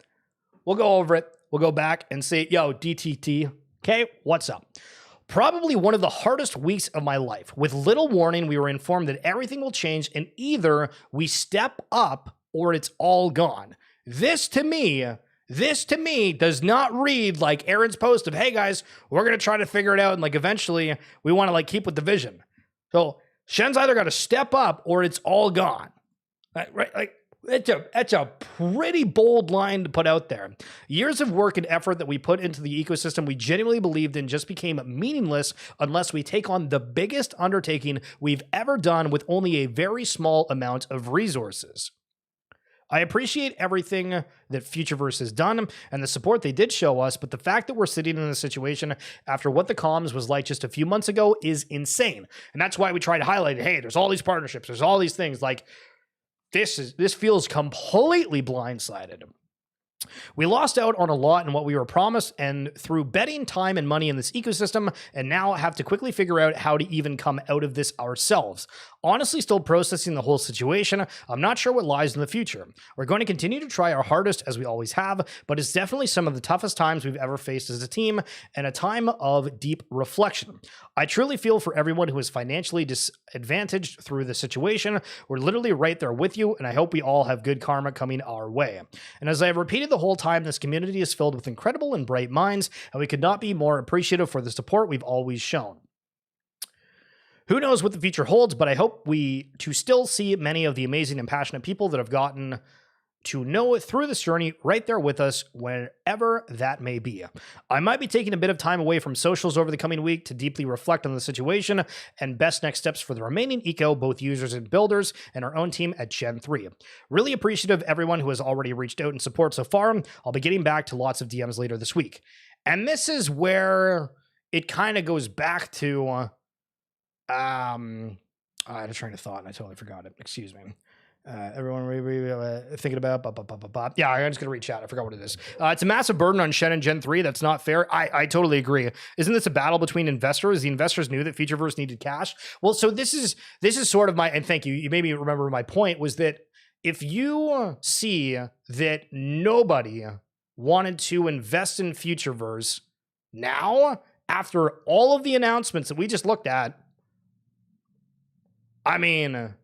we'll go over it. We'll go back and say, yo, DTT, okay, what's up? Probably one of the hardest weeks of my life. With little warning, we were informed that everything will change and either we step up or it's all gone. This to me does not read like Aaron's post of, hey guys, we're going to try to figure it out. And like, eventually we want to like keep with the vision. So Shen's either got to step up or it's all gone. Right? Like, it's a pretty bold line to put out there. Years of work and effort that we put into the ecosystem we genuinely believed in just became meaningless unless we take on the biggest undertaking we've ever done with only a very small amount of resources. I appreciate everything that Futureverse has done and the support they did show us, but the fact that we're sitting in a situation after what the comms was like just a few months ago is insane. And that's why we try to highlight, hey, there's all these partnerships, there's all these things. Like, this feels completely blindsided. We lost out on a lot in what we were promised and through betting time and money in this ecosystem, and now have to quickly figure out how to even come out of this ourselves. Honestly, still processing the whole situation. I'm not sure what lies in the future. We're going to continue to try our hardest as we always have, but it's definitely some of the toughest times we've ever faced as a team and a time of deep reflection. I truly feel for everyone who is financially disadvantaged through the situation. We're literally right there with you, and I hope we all have good karma coming our way. And as I have repeated the whole time, this community is filled with incredible and bright minds, and we could not be more appreciative for the support we've always shown. Who knows what the future holds, but I hope to still see many of the amazing and passionate people that have gotten to know it through this journey right there with us, wherever that may be. I might be taking a bit of time away from socials over the coming week to deeply reflect on the situation and best next steps for the remaining eco, both users and builders, and our own team at Gen 3. Really appreciative of everyone who has already reached out and support so far. I'll be getting back to lots of DMs later this week. And this is where it kind of goes back to, I had a train of thought and I totally forgot it. Excuse me. Everyone thinking about yeah, I'm just gonna reach out. I forgot what it is. It's a massive burden on Shen and Gen 3. That's not fair. I totally agree. Isn't this a battle between investors? The investors knew that Futureverse needed cash. Well, so this is sort of my, and thank you. You made me remember my point was that if you see that nobody wanted to invest in Futureverse now, after all of the announcements that we just looked at, I mean,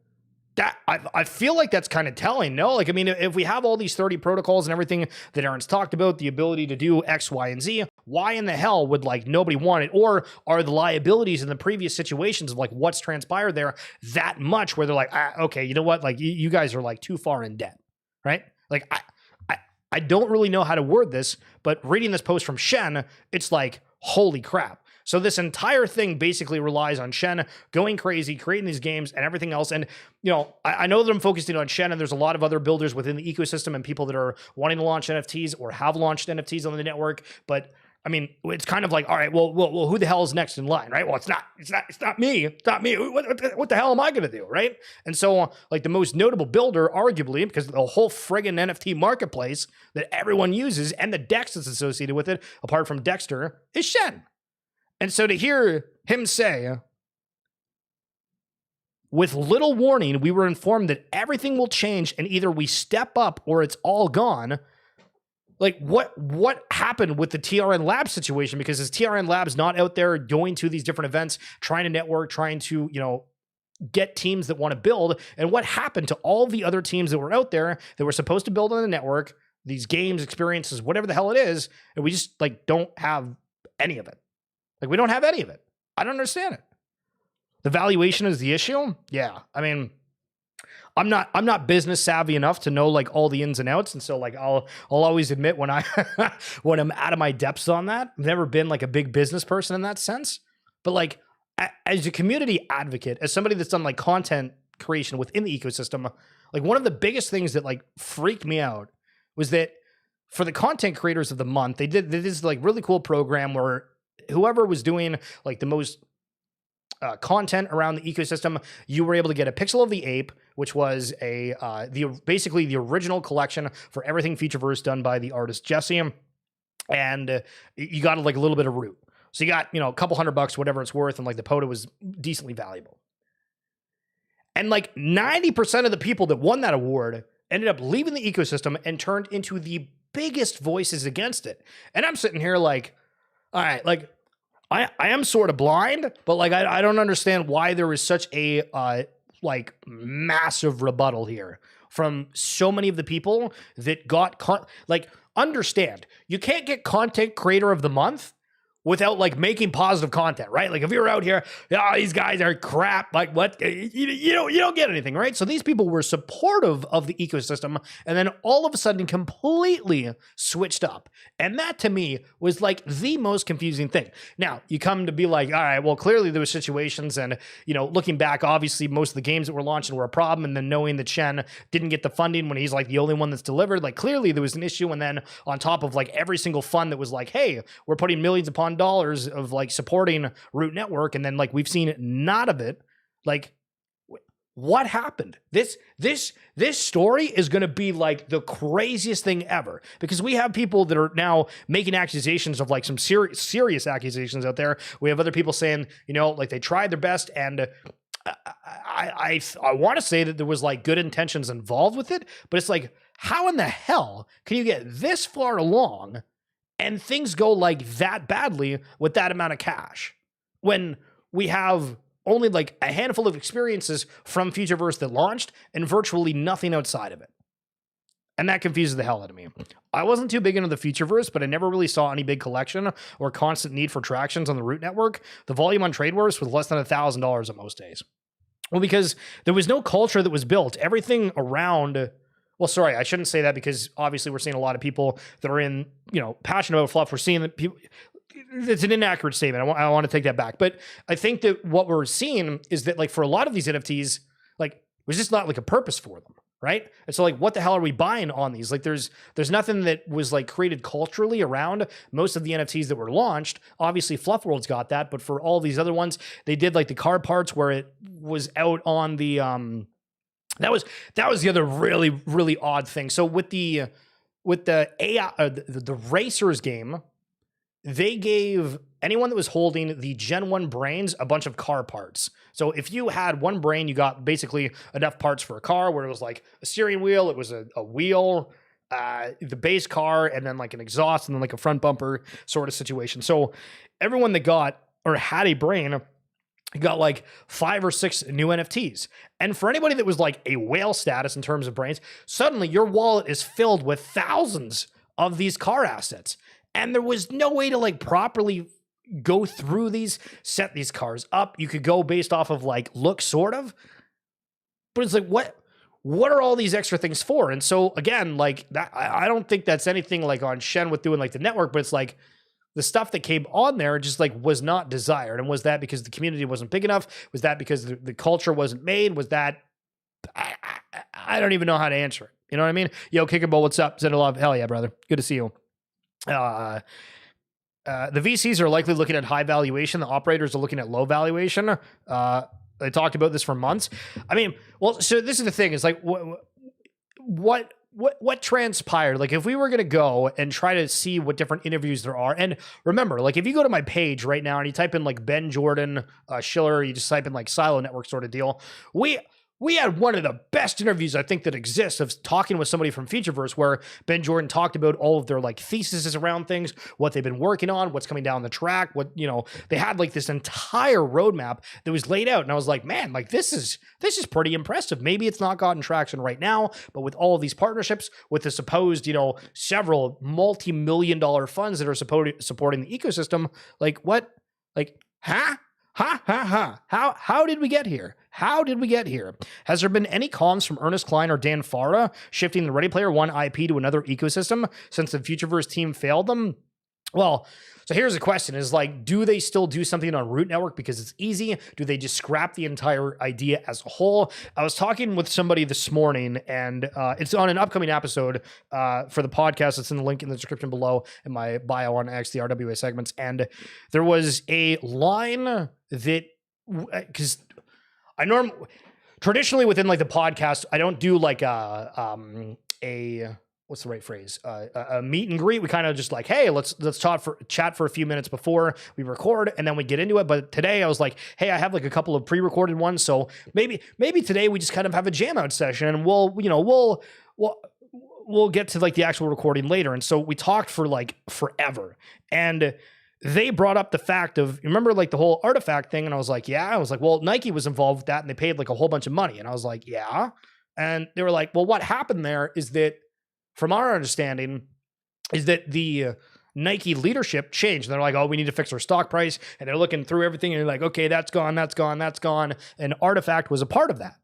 that I feel like that's kind of telling, no? Like, I mean, if we have all these 30 protocols and everything that Aaron's talked about, the ability to do X, Y, and Z, why in the hell would like nobody want it? Or are the liabilities in the previous situations of like what's transpired there that much where they're like, okay, you know what? Like you guys are like too far in debt, right? Like I don't really know how to word this, but reading this post from Shen, it's like, holy crap. So this entire thing basically relies on Shen going crazy, creating these games and everything else. And, I know that I'm focusing on Shen, and there's a lot of other builders within the ecosystem and people that are wanting to launch NFTs or have launched NFTs on the network. But I mean, it's kind of like, all right, well, who the hell is next in line, right? Well, it's not me. It's not me. What the hell am I going to do, right? And so, like, the most notable builder, arguably, because the whole friggin' NFT marketplace that everyone uses and the DEX that's associated with it, apart from Dexter, is Shen. And so to hear him say, with little warning, we were informed that everything will change and either we step up or it's all gone. Like, what happened with the TRN Labs situation? Because is TRN Labs not out there going to these different events, trying to network, trying to, get teams that want to build? And what happened to all the other teams that were out there that were supposed to build on the network, these games, experiences, whatever the hell it is, and we just, don't have any of it. Like, we don't have any of it. I don't understand it. The valuation is the issue? Yeah. I mean, I'm not business savvy enough to know all the ins and outs, and so I'll always admit when when I'm out of my depths on that. I've never been a big business person in that sense, but as a community advocate, as somebody that's done content creation within the ecosystem, one of the biggest things that freaked me out was that for the content creators of the month, they did this really cool program where whoever was doing the most content around the ecosystem, you were able to get a pixel of the ape, which was basically the original collection for everything Futureverse done by the artist Jesse, and you got a little bit of root. So you got a couple $100, whatever it's worth, and the POTA was decently valuable. And 90% of the people that won that award ended up leaving the ecosystem and turned into the biggest voices against it. And I'm sitting here all right, I am sort of blind, but I don't understand why there is such a massive rebuttal here from so many of the people that got understand, you can't get content creator of the month without making positive content, right? If you're out here, these guys are crap, what? You don't get anything, right? So these people were supportive of the ecosystem and then all of a sudden completely switched up. And that to me was the most confusing thing. Now, you come to be all right, well, clearly there were situations and, looking back, obviously most of the games that were launching were a problem. And then knowing that Shen didn't get the funding when he's the only one that's delivered, clearly there was an issue. And then on top of every single fund that was hey, we're putting millions upon dollars of supporting Root Network, and then we've seen none of it. What happened? This story is going to be the craziest thing ever, because we have people that are now making accusations of some serious accusations out there. We have other people saying, they tried their best, and I want to say that there was good intentions involved with it, but it's how in the hell can you get this far along and things go that badly with that amount of cash when we have only a handful of experiences from Futureverse that launched and virtually nothing outside of it? And that confuses the hell out of me. I wasn't too big into the Futureverse, but I never really saw any big collection or constant need for tractions on the Root Network. The volume on Tradeverse was less than $1,000 on most days. Well, because there was no culture that was built. Everything around... Well, sorry, I shouldn't say that, because obviously we're seeing a lot of people that are passionate about fluff. We're seeing that people, it's an inaccurate statement. I want to take that back. But I think that what we're seeing is that for a lot of these NFTs, was just not a purpose for them, right? And so what the hell are we buying on these? There's nothing that was created culturally around most of the NFTs that were launched. Obviously Fluff World's got that, but for all these other ones, they did the car parts where it was out on the That was the other really, really odd thing. So with the AI, the Racers game, they gave anyone that was holding the Gen 1 brains a bunch of car parts. So if you had one brain, you got basically enough parts for a car, where it was a steering wheel, it was a wheel, the base car, and then an exhaust, and then a front bumper sort of situation. So everyone that got or had a brain got 5 or 6 new NFTs. And for anybody that was a whale status in terms of brains, suddenly your wallet is filled with thousands of these car assets. And there was no way to properly go through these, set these cars up. You could go based off of look, sort of. But it's what are all these extra things for? And so again, that I don't think that's anything on Shen with doing the network, but it's the stuff that came on there just like was not desired. And was that because the community wasn't big enough? Was that because the culture wasn't made? Was that, I don't even know how to answer it. You know what I mean? Yo, Kickable, what's up? Send a love. Hell yeah, brother. Good to see you. The VCs are likely looking at high valuation. The operators are looking at low valuation. They talked about this for months. I mean, well, so this is the thing, is like, what transpired? Like, if we were going to go and try to see what different interviews there are, and remember, like, if you go to my page right now and you type in like Ben Jordan, Schiller, you just type in like Silo Network sort of deal, we had one of the best interviews I think that exists of talking with somebody from Futureverse, where Ben Jordan talked about all of their like theses around things, what they've been working on, what's coming down the track, what, you know, they had like this entire roadmap that was laid out. And I was like, man, like this is pretty impressive. Maybe it's not gotten traction right now, but with all of these partnerships, with the supposed, you know, several multi-million-dollar funds that are supporting the ecosystem, like what, like, huh? How did we get here? How did we get here? Has there been any comms from Ernest Klein or Dan Farah shifting the Ready Player One IP to another ecosystem since the Futureverse team failed them? Well, so here's the question, is like, do they still do something on Root Network because it's easy? Do they just scrap the entire idea as a whole? I was talking with somebody this morning, and it's on an upcoming episode for the podcast. It's in the link in the description below in my bio on X, the RWA segments. And there was a line that, because I traditionally within like the podcast, I don't do like a what's the right phrase? A meet and greet. We kind of just like, hey, let's chat for a few minutes before we record, and then we get into it. But today I was like, hey, I have like a couple of pre-recorded ones, so maybe today we just kind of have a jam out session, and we'll get to like the actual recording later. And so we talked for like forever, and they brought up the fact of, remember like the whole artifact thing, and I was like, yeah. I was like, well, Nike was involved with that, and they paid like a whole bunch of money, and I was like, yeah. And they were like, well, what happened there is that, from our understanding, is that the Nike leadership changed. They're like, oh, we need to fix our stock price. And they're looking through everything and they're like, okay, that's gone. And Artifact was a part of that,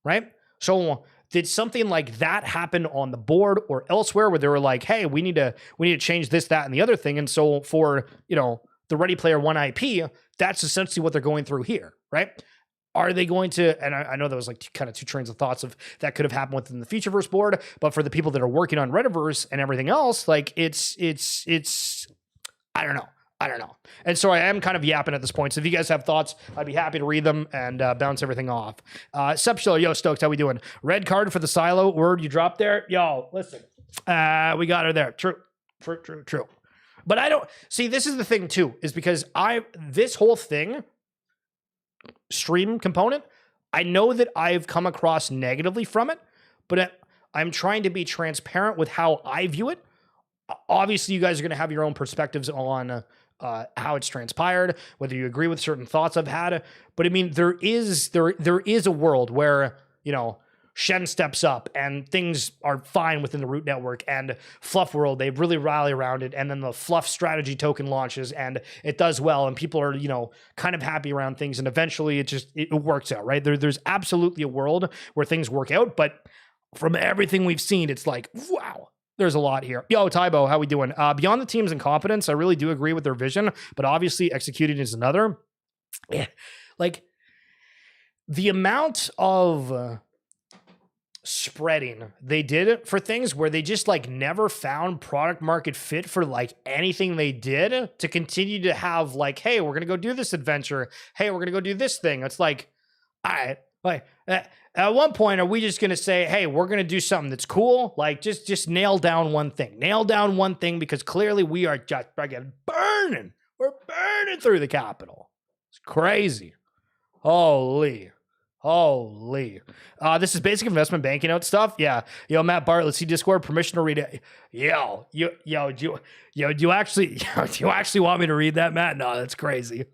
right? So did something like that happen on the board or elsewhere where they were like, hey, we need to change this, that, and the other thing. And so for, you know, the Ready Player One IP, that's essentially what they're going through here, right? Are they going to, and I know that was like kind of two trains of thoughts of that could have happened within the Futureverse board, but for the people that are working on Rediverse and everything else, like it's, I don't know. And so I am kind of yapping at this point. So if you guys have thoughts, I'd be happy to read them and bounce everything off. Subshiller, yo, Stokes, how we doing? Red card for the Silo word you dropped there. Yo, listen, we got her there. True. But I don't, see, this is the thing too, is because this whole thing, stream component, I know that I've come across negatively from it, but I'm trying to be transparent with how I view it. Obviously, you guys are going to have your own perspectives on how it's transpired, whether you agree with certain thoughts I've had. But I mean, there is a world where, you know, Shen steps up and things are fine within the Root Network, and Fluff World, they really rally around it. And then the Fluff strategy token launches and it does well, and people are, you know, kind of happy around things. And eventually it works out, right? There's absolutely a world where things work out. But from everything we've seen, it's like, wow, there's a lot here. Yo, Tybo, how we doing? Beyond the team's incompetence, I really do agree with their vision, but obviously executing is another. Yeah, like the amount of spreading they did it for things where they just like never found product market fit for like anything they did, to continue to have like, hey, we're gonna go do this adventure, hey, we're gonna go do this thing. It's like, all right, like at one point, are we just gonna say, hey, we're gonna do something that's cool? Like just nail down one thing, because clearly we are just fucking burning. We're burning through the capital. It's crazy. Holy. This is basic investment banking out stuff. Yeah. Yo, Matt Bart, let's see Discord, permission to read it. Do you actually want me to read that, Matt? No, that's crazy.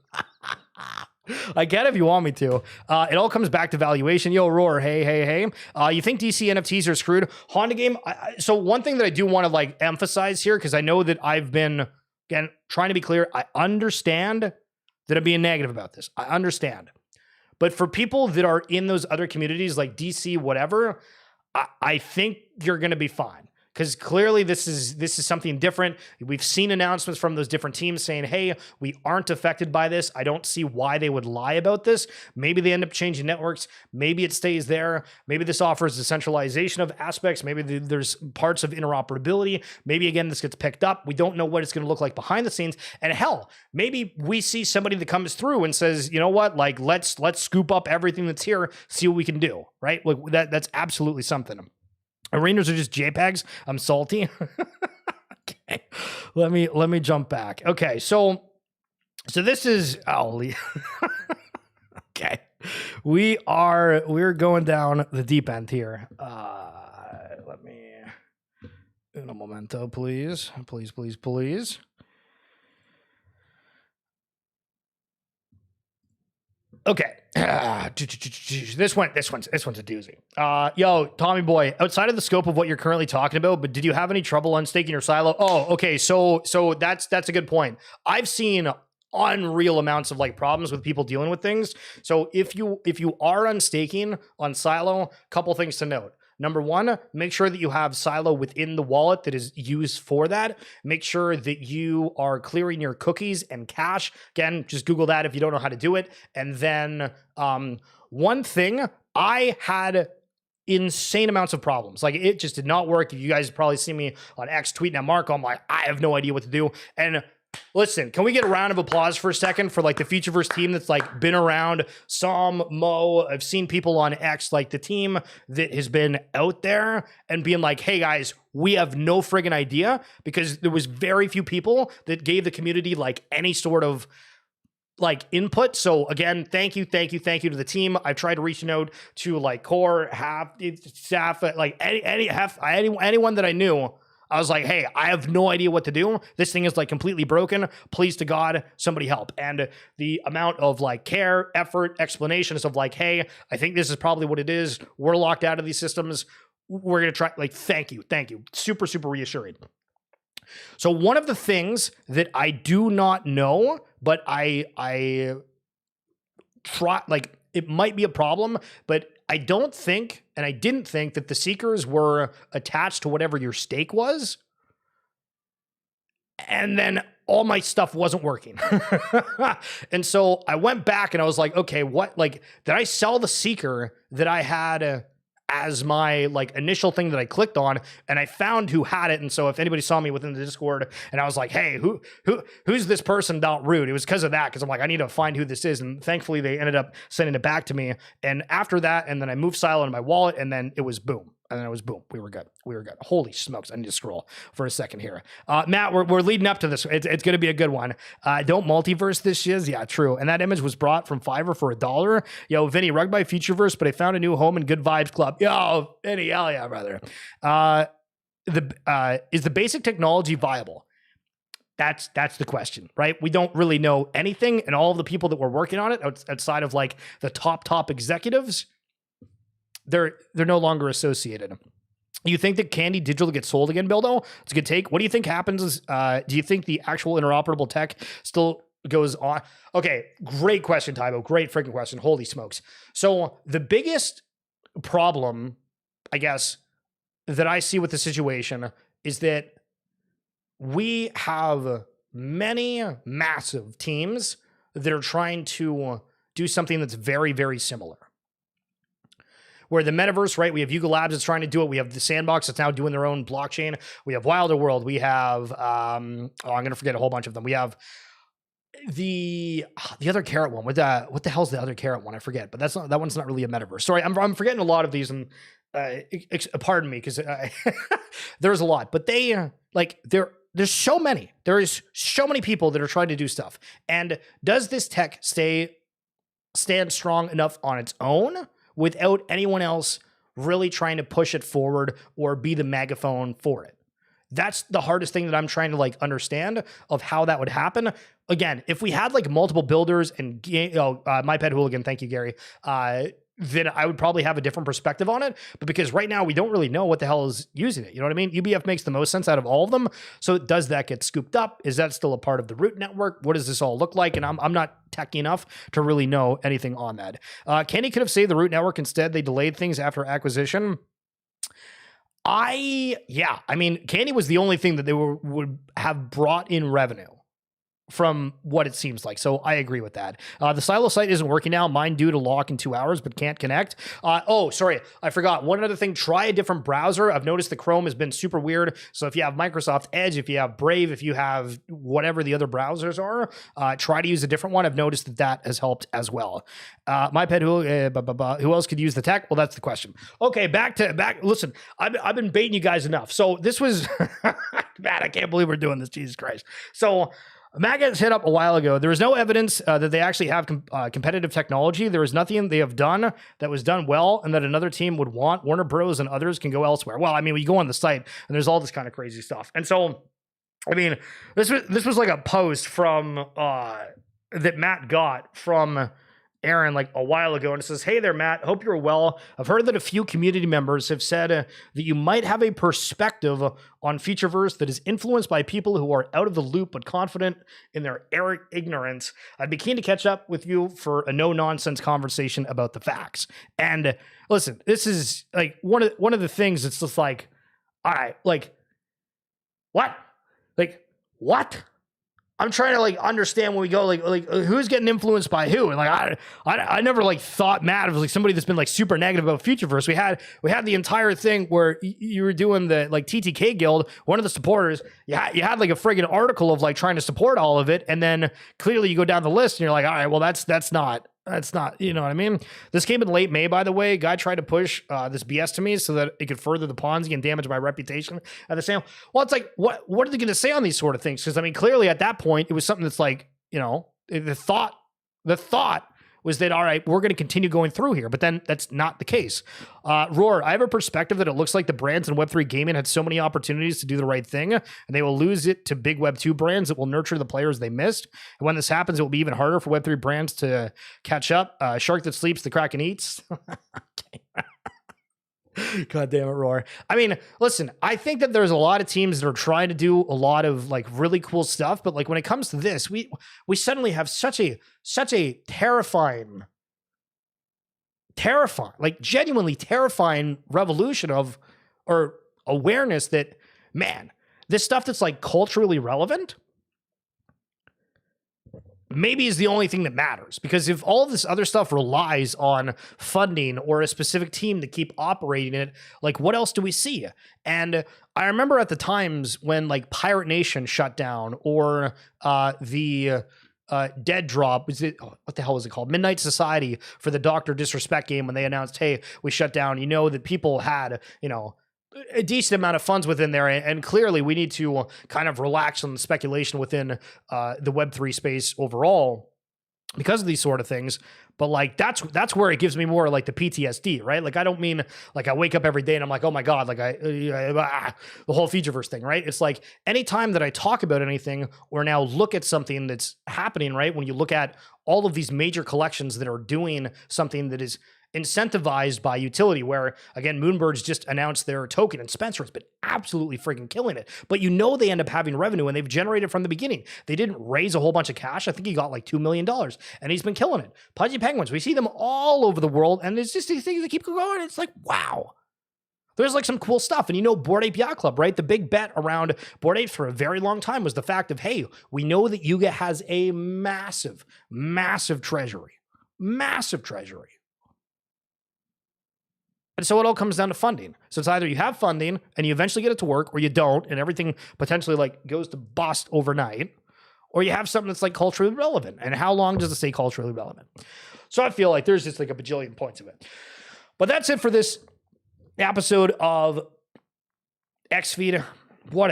I can if you want me to. It all comes back to valuation. Yo, Roar, hey. You think DC NFTs are screwed? Honda game. So one thing that I do want to like emphasize here, because I know that I've been, again, trying to be clear. I understand that I'm being negative about this. I understand. But for people that are in those other communities like DC, whatever, I think you're going to be fine. because clearly this is something different. We've seen announcements from those different teams saying, hey, we aren't affected by this. I don't see why they would lie about this. Maybe they end up changing networks. Maybe it stays there. Maybe this offers decentralization of aspects. Maybe there's parts of interoperability. Maybe, again, this gets picked up. We don't know what it's going to look like behind the scenes. And hell, maybe we see somebody that comes through and says, you know what, like, let's scoop up everything that's here, see what we can do, right? Like that's absolutely something. Arenas are just JPEGs. I'm salty. Okay, let me jump back. Okay, so this is okay. We're going down the deep end here. Let me in a momento, please. Okay. This one's a doozy. Yo, Tommy boy, outside of the scope of what you're currently talking about, but did you have any trouble unstaking your silo? Oh, okay. So that's a good point. I've seen unreal amounts of like problems with people dealing with things. So if you are unstaking on silo, couple things to note. Number one, make sure that you have Silo within the wallet that is used for that. Make sure that you are clearing your cookies and cache. Again, just Google that if you don't know how to do it. And then one thing, I had insane amounts of problems. Like it just did not work. You guys probably see me on X tweeting at Mark. I'm like, I have no idea what to do. And listen, can we get a round of applause for a second for like the Futureverse team that's like been around? Sam, Mo, I've seen people on X, like the team that has been out there and being like, hey guys, we have no friggin' idea, because there was very few people that gave the community like any sort of like input. So again, thank you to the team. I've tried reaching out to like core, staff, like anyone that I knew. I was like, hey, I have no idea what to do. This thing is like completely broken. Please to God, somebody help. And the amount of like care, effort, explanations of like, hey, I think this is probably what it is. We're locked out of these systems. We're going to try, like, thank you. Super, super reassuring. So one of the things that I do not know, but I try, like, it might be a problem, but I don't think, and I didn't think that the seekers were attached to whatever your stake was. And then all my stuff wasn't working. And so I went back and I was like, okay, what, like, did I sell the seeker that I had as my like initial thing that I clicked on, and I found who had it. And so if anybody saw me within the Discord and I was like, hey, who's this person? Not rude. It was because of that. Cause I'm like, I need to find who this is. And thankfully they ended up sending it back to me. And after that, and then I moved Silo into my wallet, and then it was boom. And then it was boom. We were good. Holy smokes. I need to scroll for a second here. Matt, we're leading up to this. It's going to be a good one. Don't multiverse this shiz. Yeah, true. And that image was brought from Fiverr for $1. Yo, Vinny, rugged by Futureverse, but I found a new home in Good Vibes Club. Yo, Vinny, hell yeah, brother. Is the basic technology viable? That's the question, right? We don't really know anything. And all of the people that were working on it outside of like the top executives, they're no longer associated. You think that Candy Digital gets sold again, Bildo? It's a good take. What do you think happens? Do you think the actual interoperable tech still goes on? Okay, great question, Tybo. Great freaking question. Holy smokes. So the biggest problem, I guess, that I see with the situation is that we have many massive teams that are trying to do something that's very, very similar. Where the metaverse, right? We have Yuga Labs that's trying to do it. We have the Sandbox that's now doing their own blockchain. We have Wilder World. We have, I'm going to forget a whole bunch of them. We have the other carrot one. What the hell's the other carrot one? I forget, but that one's not really a metaverse. Sorry, I'm forgetting a lot of these, and pardon me, because there's a lot. But they there's so many. There is so many people that are trying to do stuff. And does this tech stand strong enough on its own without anyone else really trying to push it forward or be the megaphone for it? That's the hardest thing that I'm trying to like understand of how that would happen. Again, if we had like multiple builders and my pet hooligan, thank you, Gary, then I would probably have a different perspective on it. But because right now we don't really know what the hell is using it. You know what I mean? UBF makes the most sense out of all of them. So does that get scooped up? Is that still a part of the root network? What does this all look like? And I'm not techy enough to really know anything on that. Candy could have saved the root network. Instead, they delayed things after acquisition. I mean, Candy was the only thing that they would have brought in revenue from what it seems like. So I agree with that. The Silo site isn't working now. Mine due to lock in 2 hours, but can't connect. Oh, sorry. I forgot. One other thing, try a different browser. I've noticed the Chrome has been super weird. So if you have Microsoft Edge, if you have Brave, if you have whatever the other browsers are, try to use a different one. I've noticed that that has helped as well. My pet, who else could use the tech? Well, that's the question. Okay, back. Listen, I've been baiting you guys enough. So this was, man, I can't believe we're doing this. Jesus Christ. So Matt gets hit up a while ago. There is no evidence that they actually have competitive technology. There is nothing they have done that was done well and that another team would want. Warner Bros. And others can go elsewhere. Well, I mean, you go on the site and there's all this kind of crazy stuff. And so, I mean, this was like a post from that Matt got from Aaron like a while ago, and it says, "Hey there, Matt. Hope you're well. I've heard that a few community members have said that you might have a perspective on Futureverse that is influenced by people who are out of the loop but confident in their ignorance. I'd be keen to catch up with you for a no-nonsense conversation about the facts." And listen, this is like one of the things that's just like, all right, like what? Like what? I'm trying to like understand when we go like who's getting influenced by who, and like I never like thought Matt was like somebody that's been like super negative about Futureverse. We had the entire thing where you were doing the like TTK Guild, one of the supporters. You had like a friggin' article of like trying to support all of it, and then clearly you go down the list and you're like, all right, well that's not, you know what I mean? This came in late May, by the way. Guy tried to push this BS to me so that it could further the Ponzi and damage my reputation at the same. Well, it's like, what are they going to say on these sort of things? Because I mean, clearly at that point, it was something that's like, you know, the thought was that, all right, we're going to continue going through here, but then that's not the case. Roar, I have a perspective that it looks like the brands in Web3 gaming had so many opportunities to do the right thing, and they will lose it to big Web2 brands that will nurture the players they missed. And when this happens, it will be even harder for Web3 brands to catch up. Shark that sleeps, the Kraken eats. God damn it, Roar. I mean, listen, I think that there's a lot of teams that are trying to do a lot of like really cool stuff, but like when it comes to this, we suddenly have such a terrifying, like genuinely terrifying revolution of or awareness that, man, this stuff that's like culturally relevant maybe is the only thing that matters, because if all of this other stuff relies on funding or a specific team to keep operating it, like what else do we see? And I remember at the times when like Pirate Nation shut down, or the Dead Drop, what the hell was it called? Midnight Society for the Dr. Disrespect game, when they announced, hey, we shut down, you know, that people had, you know, a decent amount of funds within there, and clearly we need to kind of relax on the speculation within the Web3 space overall because of these sort of things. But like that's where it gives me more like the PTSD, right? Like I don't mean like I wake up every day and I'm like, oh my god, like the whole Futureverse thing, right? It's like anytime that I talk about anything or now look at something that's happening, right? When you look at all of these major collections that are doing something that is incentivized by utility, where again, Moonbirds just announced their token and Spencer has been absolutely freaking killing it. But you know they end up having revenue, and they've generated from the beginning. They didn't raise a whole bunch of cash. I think he got like $2 million, and he's been killing it. Pudgy Penguins, we see them all over the world, and it's just these things that keep going. It's like, wow. There's like some cool stuff. And you know, Bored Ape Yacht Club, right? The big bet around Bored Ape for a very long time was the fact of, hey, we know that Yuga has a massive, massive treasury. Massive treasury. And so it all comes down to funding. So it's either you have funding and you eventually get it to work, or you don't, and everything potentially like goes to bust overnight, or you have something that's like culturally relevant. And how long does it stay culturally relevant? So I feel like there's just like a bajillion points of it. But that's it for this episode of XFeed. What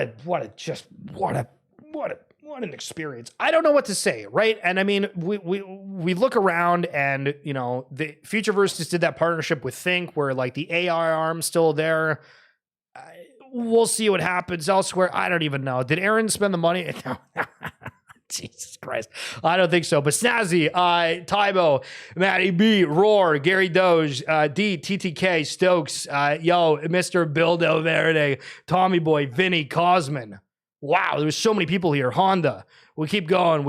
an experience. I don't know what to say, right? And I mean, we look around and, you know, the Futureverse just did that partnership with Think, where like the AI arm's still there. We'll see what happens elsewhere. I don't even know. Did Aaron spend the money? No. Jesus Christ. I don't think so. But Snazzy, Tybo, Matty B, Roar, Gary Doge, D, TTK, Stokes, Mr. Bildo Verde, Tommy Boy, Vinny, Cosman, Wow, there's so many people here. Honda. We keep going.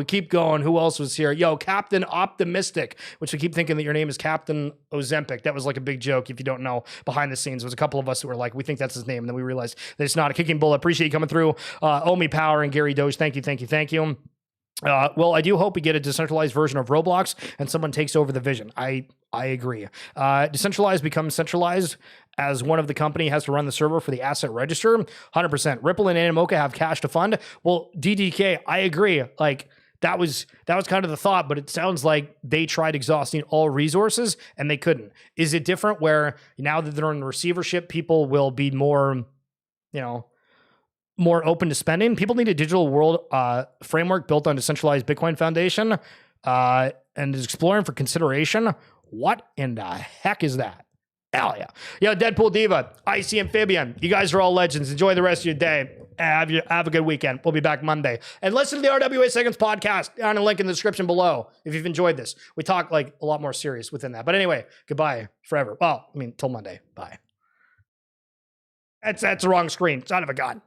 Who else was here? Yo, Captain Optimistic, which we keep thinking that your name is Captain Ozempic. That was like a big joke if you don't know behind the scenes. There was a couple of us who were like, we think that's his name. And then we realized that it's not. A Kicking Bull. Appreciate you coming through. Omi Power and Gary Doge. Thank you. Well, I do hope we get a decentralized version of Roblox and someone takes over the vision. I agree. Decentralized becomes centralized as one of the company has to run the server for the asset register. 100%. Ripple and Animoca have cash to fund. Well, DDK, I agree. Like that was kind of the thought, but it sounds like they tried exhausting all resources and they couldn't. Is it different where now that they're in receivership, people will be more, more open to spending? People need a digital world framework built on decentralized Bitcoin Foundation and is exploring for consideration. What in the heck is that? Hell yeah. Yo, Deadpool Diva, Icy Amphibian, you guys are all legends. Enjoy the rest of your day. Have a good weekend. We'll be back Monday. And listen to the RWA SegMints podcast down in the link in the description below if you've enjoyed this. We talk like a lot more serious within that. But anyway, goodbye forever. Well, till Monday. Bye. That's the wrong screen. Son of a gun.